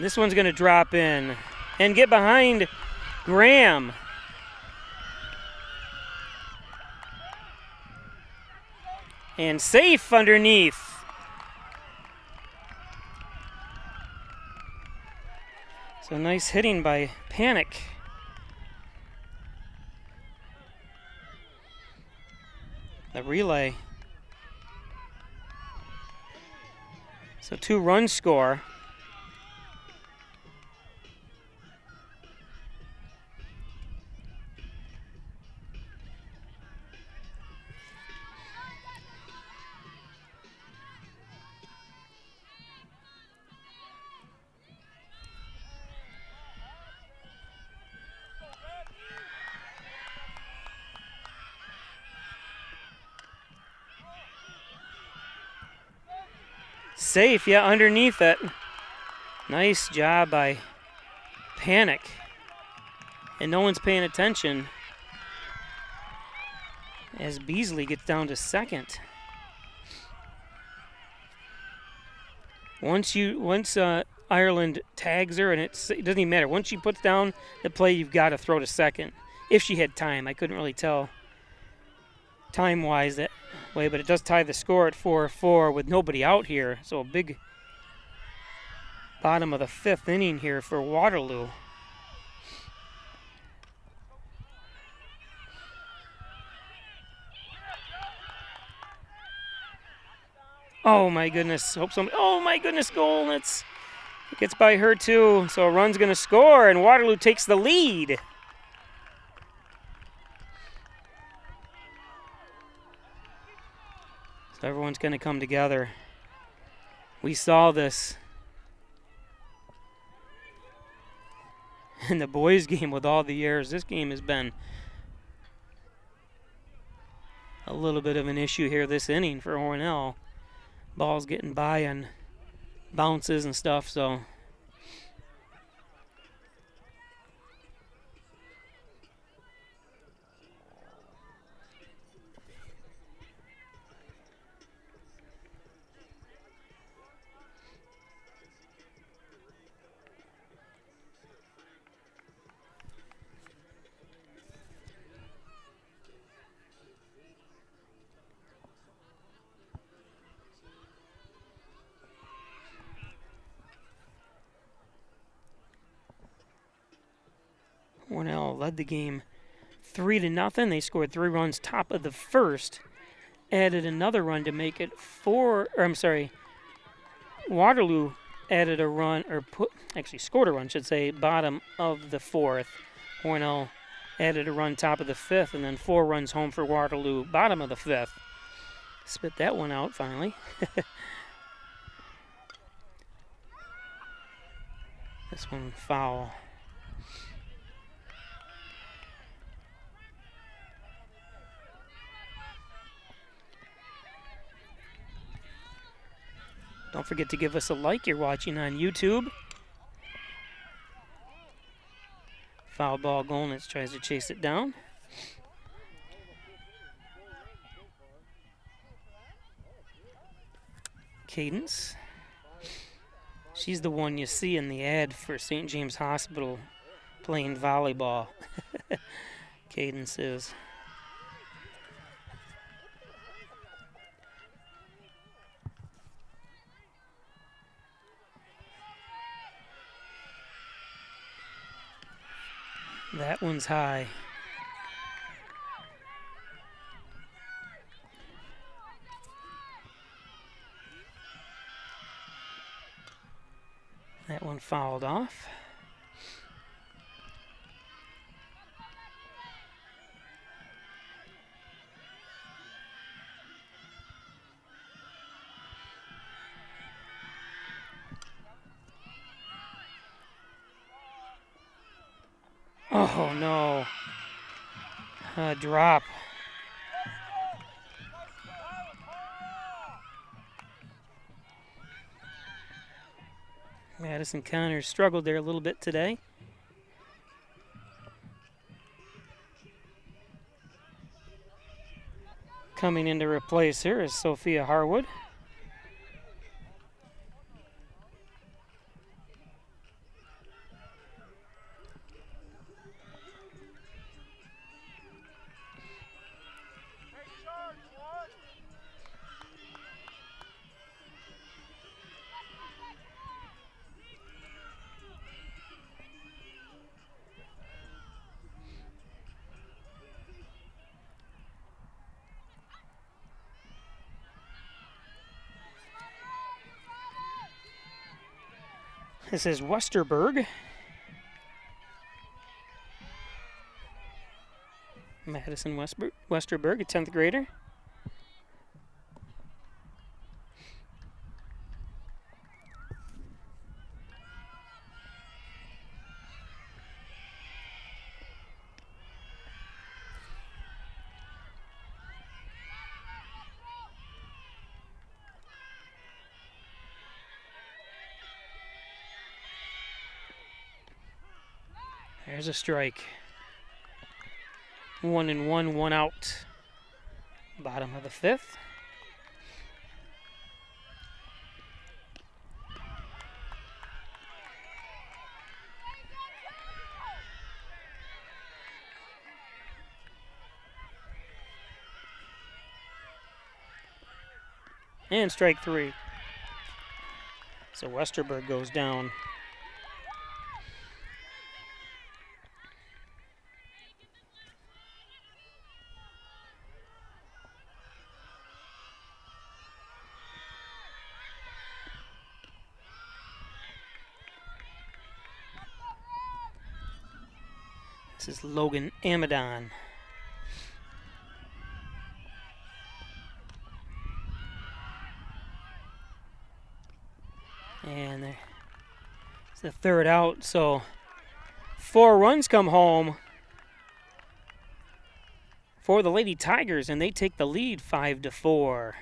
This one's going to drop in and get behind Graham. And safe underneath. So nice hitting by Panic. The relay. So 2-run score. Safe, yeah, underneath it. Nice job by Panic. And no one's paying attention as Beasley gets down to second. Once Ireland tags her, and it doesn't even matter. Once she puts down the play, you've got to throw to second. If she had time, I couldn't really tell time-wise that way, but it does tie the score at 4-4 with nobody out here. So a big bottom of the 5th inning here for Waterloo. Oh my goodness! Hope somebody. Oh my goodness! Goal! It gets by her too. So a run's going to score, and Waterloo takes the lead. So everyone's going to come together. We saw this in the boys' game with all the errors. This game has been a little bit of an issue here this inning for Hornell. Ball's getting by on bounces and stuff, so Hornell led the game 3-0. They scored 3 runs top of the first, added another run to make it 4. Or I'm sorry, Waterloo added a run, or scored a run, should say, bottom of the 4th. Hornell added a run top of the 5th, and then 4 runs home for Waterloo, bottom of the 5th. Spit that one out finally. This one foul. Don't forget to give us a like. You're watching on YouTube. Foul ball Golnitz tries to chase it down. Cadence. She's the one you see in the ad for St. James Hospital playing volleyball. Cadence is. That one's high. That one fouled off. Oh no. A drop. Madison Connors struggled there a little bit today. Coming in to replace her is Sophia Harwood. This is Westerberg. Madison Westerberg, a 10th grader. There's a strike. 1-1, 1 out. Bottom of the 5th. And strike 3. So Westerberg goes down. This is Logan Amadon. And it's the 3rd out, so 4 runs come home for the Lady Tigers, and they take the lead 5-4.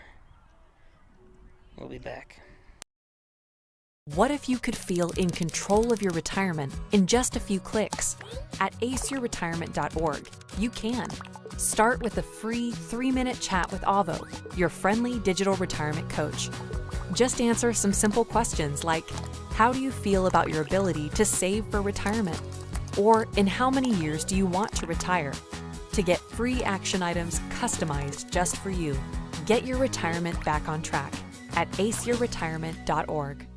We'll be back. What if you could feel in control of your retirement in just a few clicks? At aceyourretirement.org, you can. Start with a free 3-minute chat with Avo, your friendly digital retirement coach. Just answer some simple questions like, how do you feel about your ability to save for retirement? Or in how many years do you want to retire? To get free action items customized just for you, get your retirement back on track at aceyourretirement.org.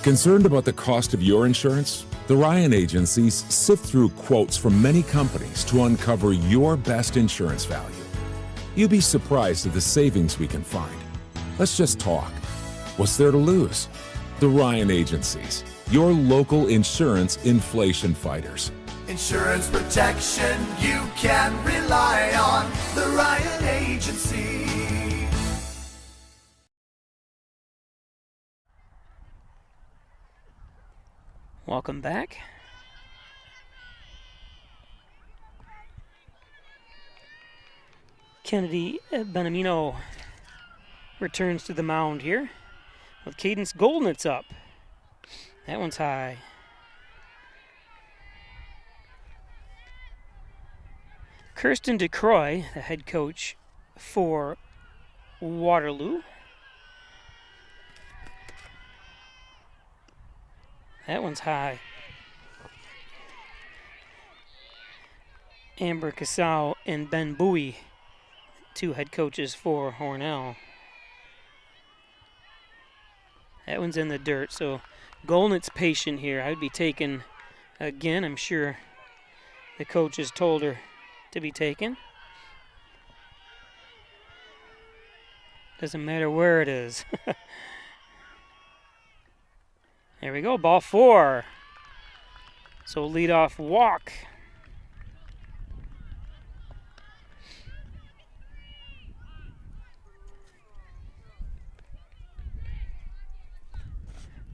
Concerned about the cost of your insurance? The Ryan agencies sift through quotes from many companies to uncover your best insurance value. You'd be surprised at the savings we can find. Let's just talk. What's there to lose? The Ryan agencies, your local insurance inflation fighters. Insurance protection you can rely on. The Ryan Agency. Welcome back. Kennedy Benamino returns to the mound here with Cadence Goldnitz up. That one's high. Kirsten DeCroy, the head coach for Waterloo. That one's high. Amber Casal and Ben Bowie, two head coaches for Hornell. That one's in the dirt, so Golnitz's patient here. I would be taken again. I'm sure the coach has told her to be taken. Doesn't matter where it is. There we go, ball 4. So leadoff walk.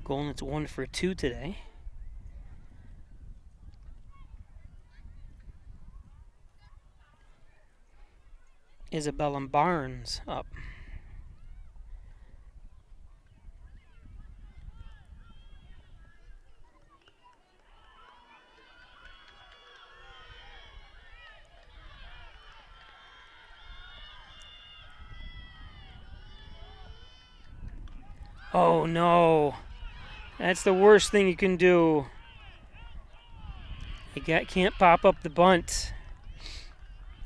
Golnitz's 1 for 2 today. Isabella Barnes up. Oh no, that's the worst thing you can do. You can't pop up the bunt.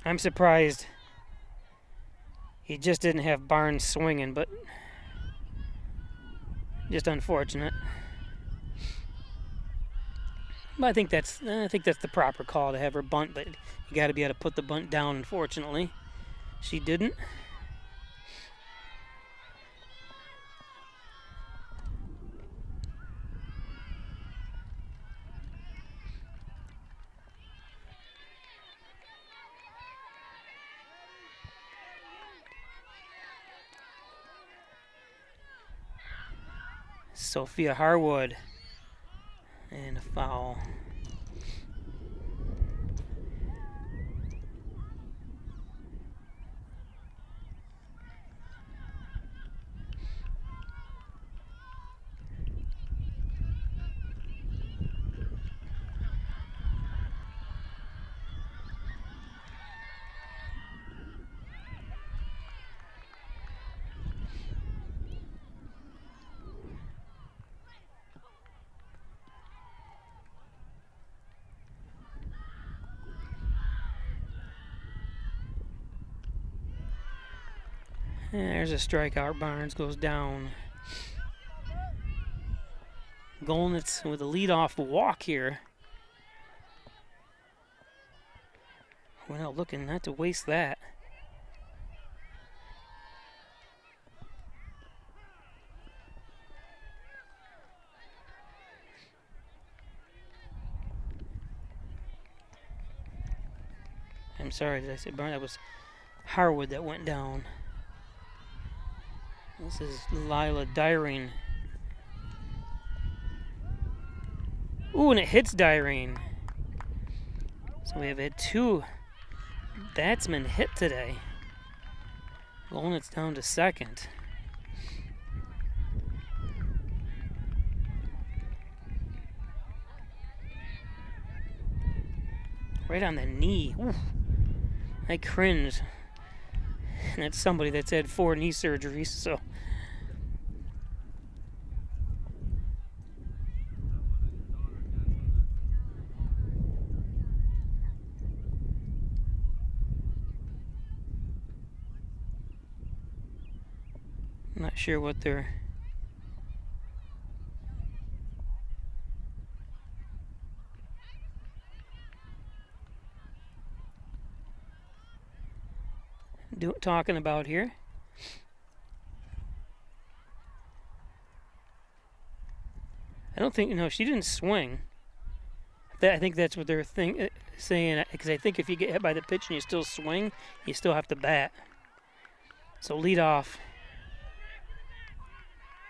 I'm surprised he just didn't have Barnes swinging, but just unfortunate. But I think that's the proper call to have her bunt, but you got to be able to put the bunt down. Unfortunately, she didn't. Sophia Harwood, and a foul. And there's a strikeout. Barnes goes down. Golnitz with a leadoff walk here. We're not looking not to waste that. I'm sorry, did I say Barnes? That was Harwood that went down. This is Lila Dyrene. Ooh, and it hits Dyrene. So we have had 2 batsmen hit today. Golnitz's down to second. Right on the knee. Ooh, I cringed. And that's somebody that's had 4 knee surgeries, so. I'm not sure what they're talking about here. I don't think, no, she didn't swing. I think that's what they're saying, because I think if you get hit by the pitch and you still swing, you still have to bat. So lead off.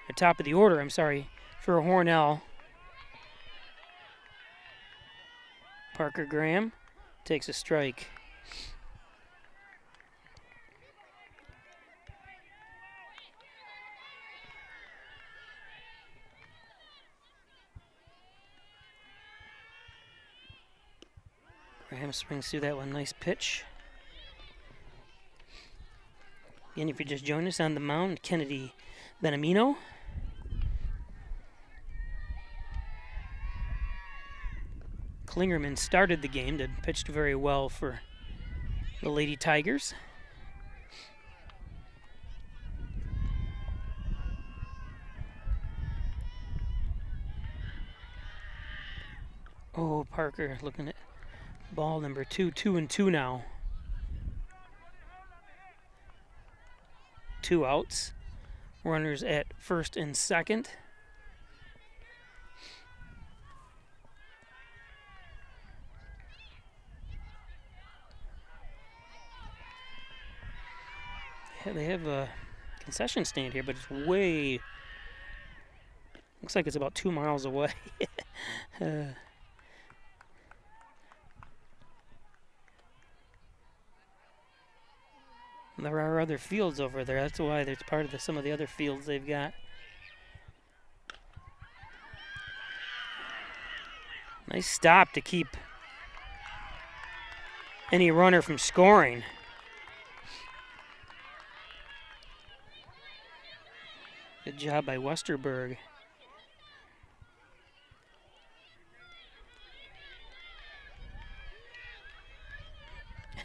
The top of the order, I'm sorry, for Hornell. Parker Graham takes a strike. Graham swings through that one. Nice pitch. Again, if you just joined us on the mound, Kennedy Benamino. Klingerman started the game, pitched very well for the Lady Tigers. Oh, Parker looking at ball number 2, 2-2 now. 2 outs. Runners at first and second. Yeah, they have a concession stand here, but it's way, looks like it's about 2 miles away. There are other fields over there. That's why it's part of some of the other fields they've got. Nice stop to keep any runner from scoring. Good job by Westerberg.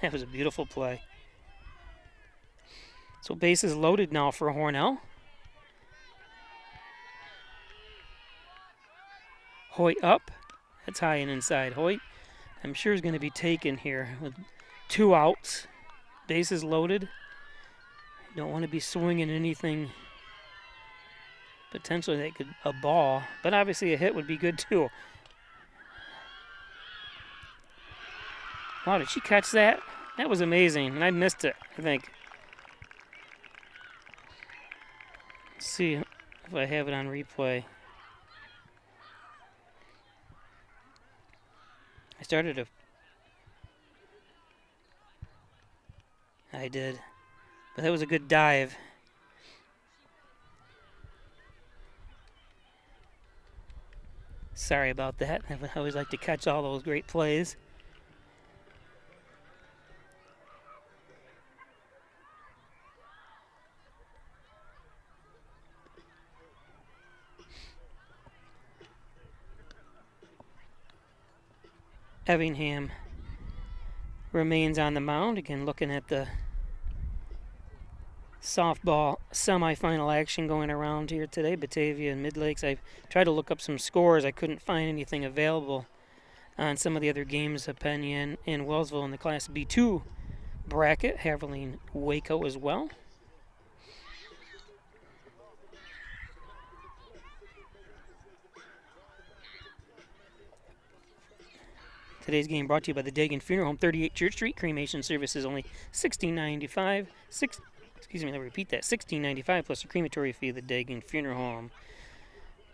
That was a beautiful play. So bases loaded now for Hornell. Hoyt up. That's high and inside. Hoyt, I'm sure, is going to be taken here with 2 outs. Bases loaded. Don't want to be swinging anything potentially that could a ball, but obviously a hit would be good too. Wow, did she catch that? That was amazing, and I missed it, I think. Let's see if I have it on replay. I did, but that was a good dive. Sorry about that. I always like to catch all those great plays. Evingham remains on the mound. Again, looking at the softball semifinal action going around here today, Batavia and Mid-Lakes. I tried to look up some scores. I couldn't find anything available on some of the other games. Penn and Wellsville in the Class B2 bracket. Haverling, Waco as well. Today's game brought to you by the Dagan Funeral Home, 38 Church Street. Cremation services only $16.95. Let me repeat that. $16.95 plus a crematory fee of the Dagan Funeral Home.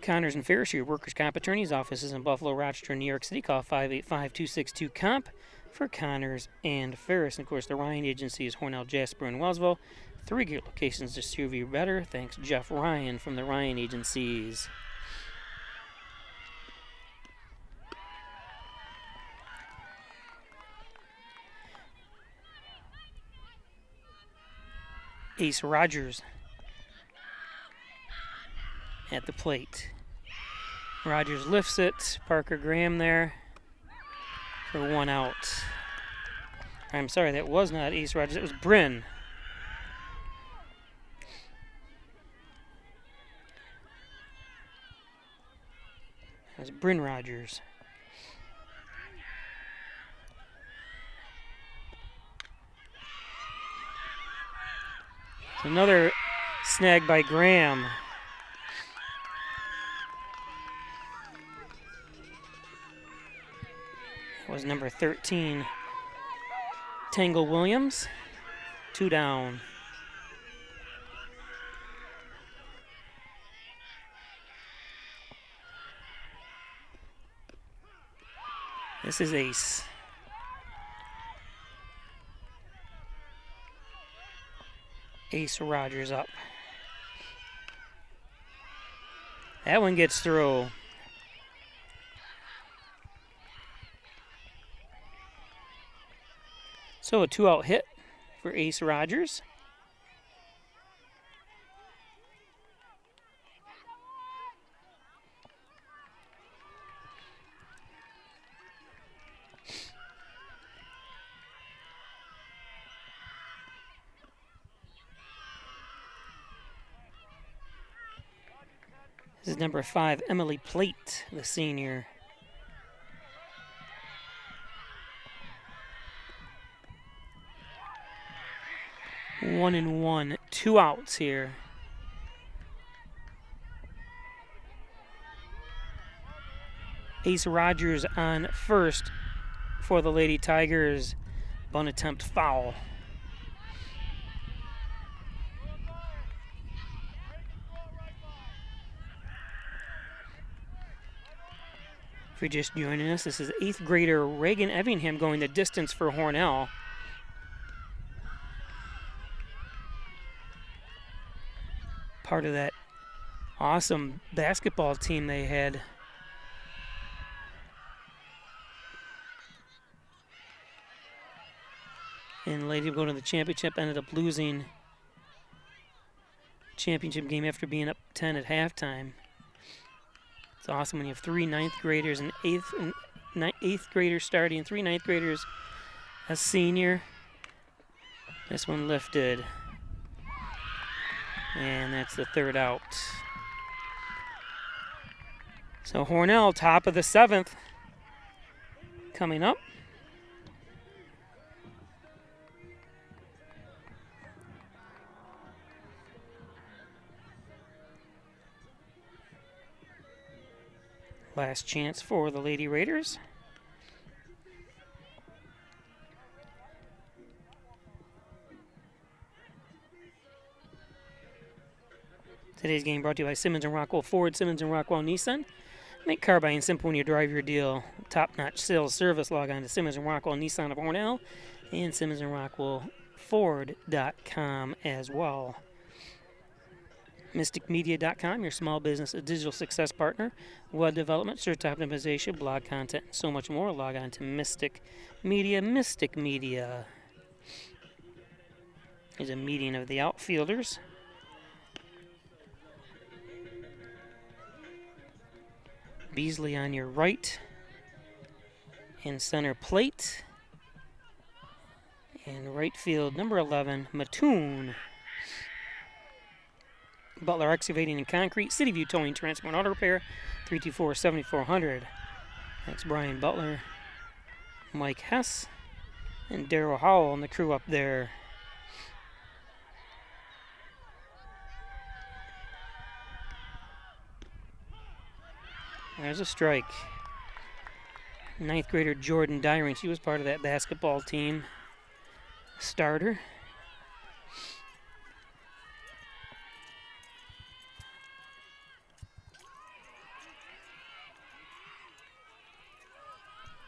Connors and Ferris, your workers' comp attorneys, offices in Buffalo, Rochester, New York City. Call 585-262-COMP for Connors and Ferris. And, of course, the Ryan Agency is Hornell, Jasper, and Wellsville. 3 great locations to serve you better. Thanks, Jeff Ryan from the Ryan Agencies. Ace Rogers at the plate. Rogers lifts it. Parker Graham there for 1 out. I'm sorry, that was not Ace Rogers. It was Bryn. That was Bryn Rogers. So another snag by Graham. Was number 13, Tangle Williams. 2 down. This is ace. Ace Rogers up. That one gets through. So a 2-out hit for Ace Rogers. This is number 5, Emily Plate, the senior. One and one, 2 outs here. Ace Rogers on first for the Lady Tigers. Bunt attempt foul. If you're just joining us, this is 8th grader Reagan Evingham going the distance for Hornell. Part of that awesome basketball team they had. And Lady go to the championship, ended up losing championship game after being up 10 at halftime. It's awesome when you have 3 9th graders and 8th graders starting, 3 9th graders, a senior. This one lifted. And that's the 3rd out. So Hornell, top of the 7th, coming up. Last chance for the Lady Raiders. Today's game brought to you by Simmons & Rockwell Ford, Simmons & Rockwell Nissan. Make car buying simple when you drive your deal. Top-notch sales service. Log on to Simmons & Rockwell Nissan of Hornell and Simmons & Rockwell Ford.com as well. MysticMedia.com, your small business digital success partner. Web development, search optimization, blog content, and so much more. Log on to Mystic Media. Mystic Media. Here's a meeting of the outfielders. Beasley on your right. In center plate. And right field, number 11, Mattoon. Butler Excavating and Concrete, City View Towing, Transport, and Auto Repair, 324-7400. That's Brian Butler, Mike Hess, and Darryl Howell and the crew up there. There's a strike. 9th grader Jordan Dyring, she was part of that basketball team. Starter.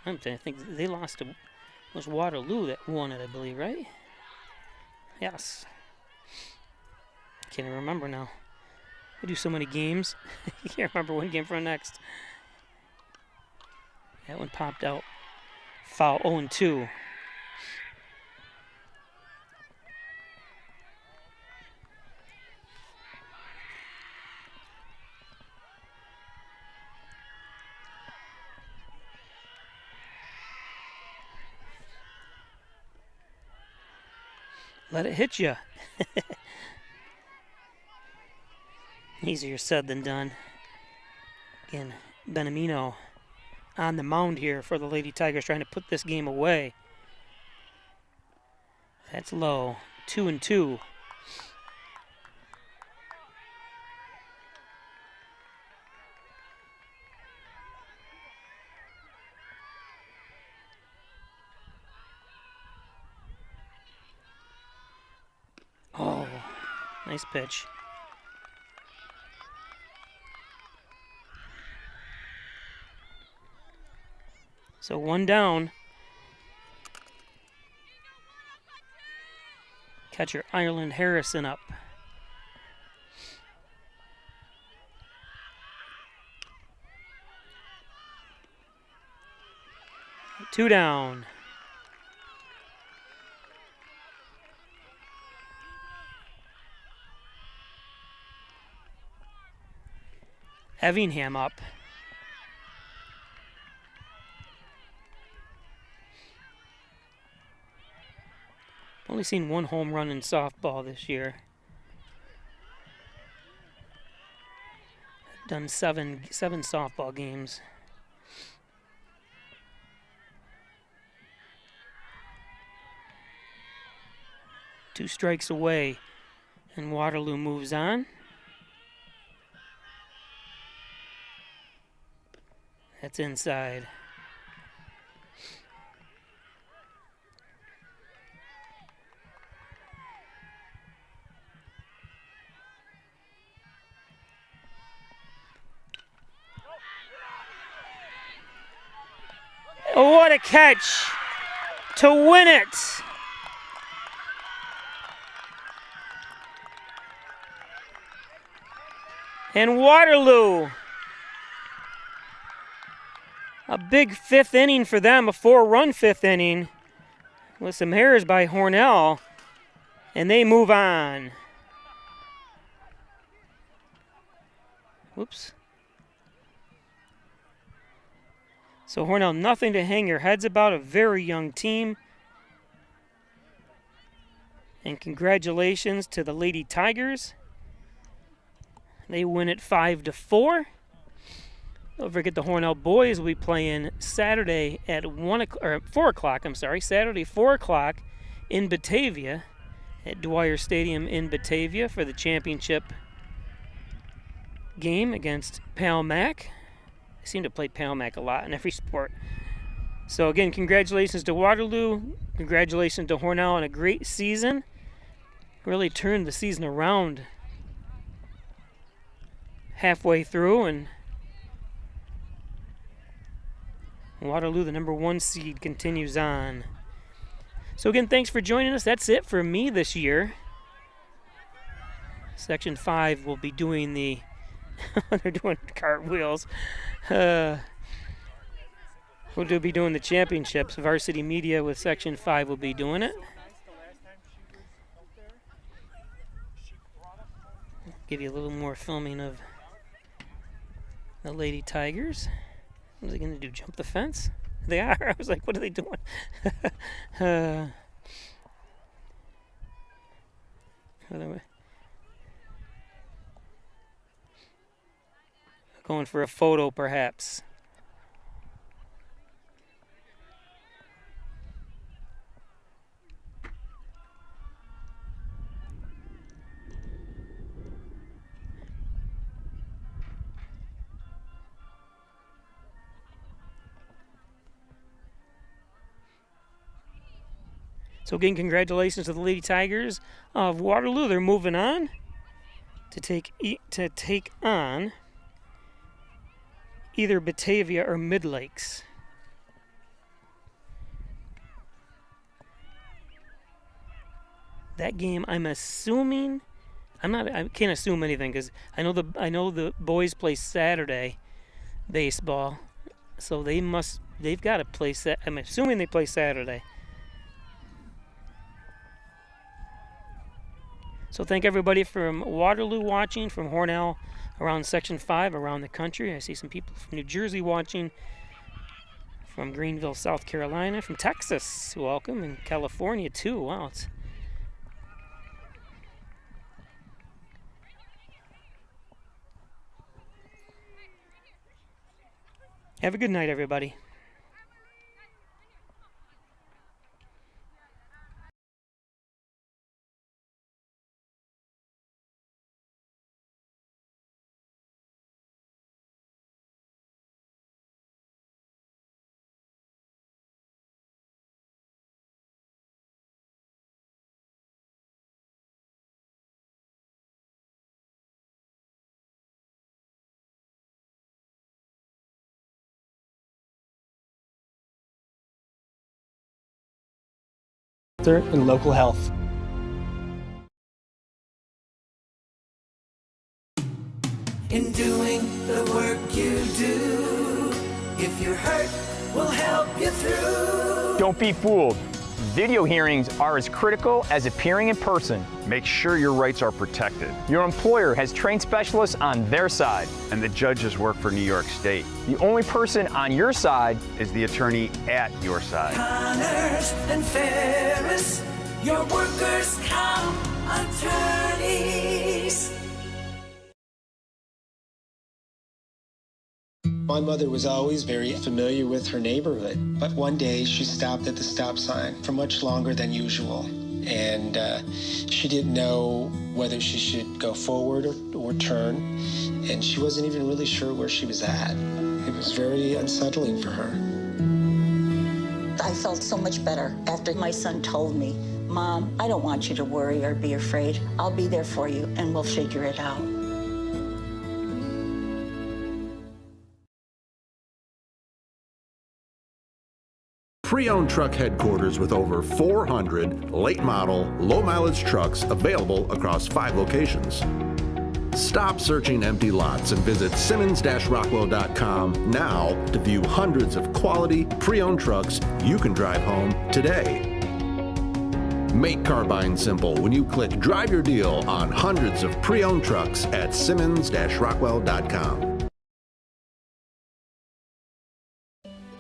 I think they lost to, was Waterloo that won it, I believe, right? Yes. Can't even remember now. We do so many games. You can't remember one game from next. That one popped out. Foul 0-2. Let it hit you. Easier said than done. Again, Benamino on the mound here for the Lady Tigers, trying to put this game away. That's low. 2-2. Nice pitch. So 1 down. Catcher Ireland Harrison up. Two down. Evingham up. Only seen 1 home run in softball this year. Done seven softball games. Two strikes away, and Waterloo moves on. That's inside. Oh, what a catch to win it. And Waterloo, a big 5th inning for them, a 4-run 5th inning with some errors by Hornell, and they move on. Whoops. So Hornell, nothing to hang your heads about, a very young team. And congratulations to the Lady Tigers. They win it 5-4. Don't forget the Hornell boys will be playing Saturday at 4 o'clock. I'm sorry, Saturday 4 o'clock in Batavia at Dwyer Stadium in Batavia for the championship game against Palmac. I seem to play Palmac a lot in every sport. So again, congratulations to Waterloo. Congratulations to Hornell on a great season. Really turned the season around halfway through, and Waterloo, the number 1 seed, continues on. So again, thanks for joining us. That's it for me this year. Section 5 will be doing the they're doing cartwheels. We'll be doing the championships. Varsity Media with Section 5 will be doing it. Give you a little more filming of the Lady Tigers. What are they going to do, jump the fence? They are. I was like, what are they doing? Going for a photo, perhaps. So again, congratulations to the Lady Tigers of Waterloo. They're moving on to take on either Batavia or Mid-Lakes. That game, I'm assuming, I can't assume anything because I know the boys play Saturday baseball, so they've got to play I'm assuming they play Saturday. So thank everybody from Waterloo watching, from Hornell, around Section 5, around the country. I see some people from New Jersey watching, from Greenville, South Carolina, from Texas, welcome, and California too. Wow. Have a good night, everybody. and local health. In doing the work you do, if you're hurt, we'll help you through. Don't be fooled. Video hearings are as critical as appearing in person. Make sure your rights are protected. Your employer has trained specialists on their side. And the judges work for New York State. The only person on your side is the attorney at your side. Connors and Ferris, your workers' comp attorneys. My mother was always very familiar with her neighborhood, but one day she stopped at the stop sign for much longer than usual, and she didn't know whether she should go forward or turn, and she wasn't even really sure where she was at. It was very unsettling for her. I felt so much better after my son told me, "Mom, I don't want you to worry or be afraid. I'll be there for you, and we'll figure it out." Pre-owned truck headquarters with over 400 late model, low mileage trucks available across 5 locations. Stop searching empty lots and visit Simmons-Rockwell.com now to view hundreds of quality pre-owned trucks you can drive home today. Make car buying simple when you click Drive Your Deal on hundreds of pre-owned trucks at Simmons-Rockwell.com.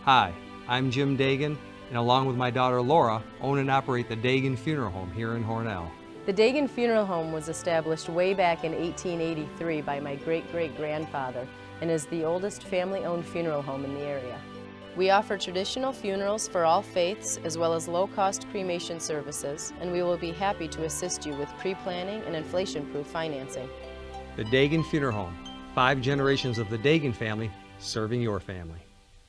Hi, I'm Jim Dagan, and along with my daughter Laura, own and operate the Dagan Funeral Home here in Hornell. The Dagan Funeral Home was established way back in 1883 by my great-great-grandfather and is the oldest family-owned funeral home in the area. We offer traditional funerals for all faiths as well as low-cost cremation services, and we will be happy to assist you with pre-planning and inflation-proof financing. The Dagan Funeral Home, 5 generations of the Dagan family serving your family.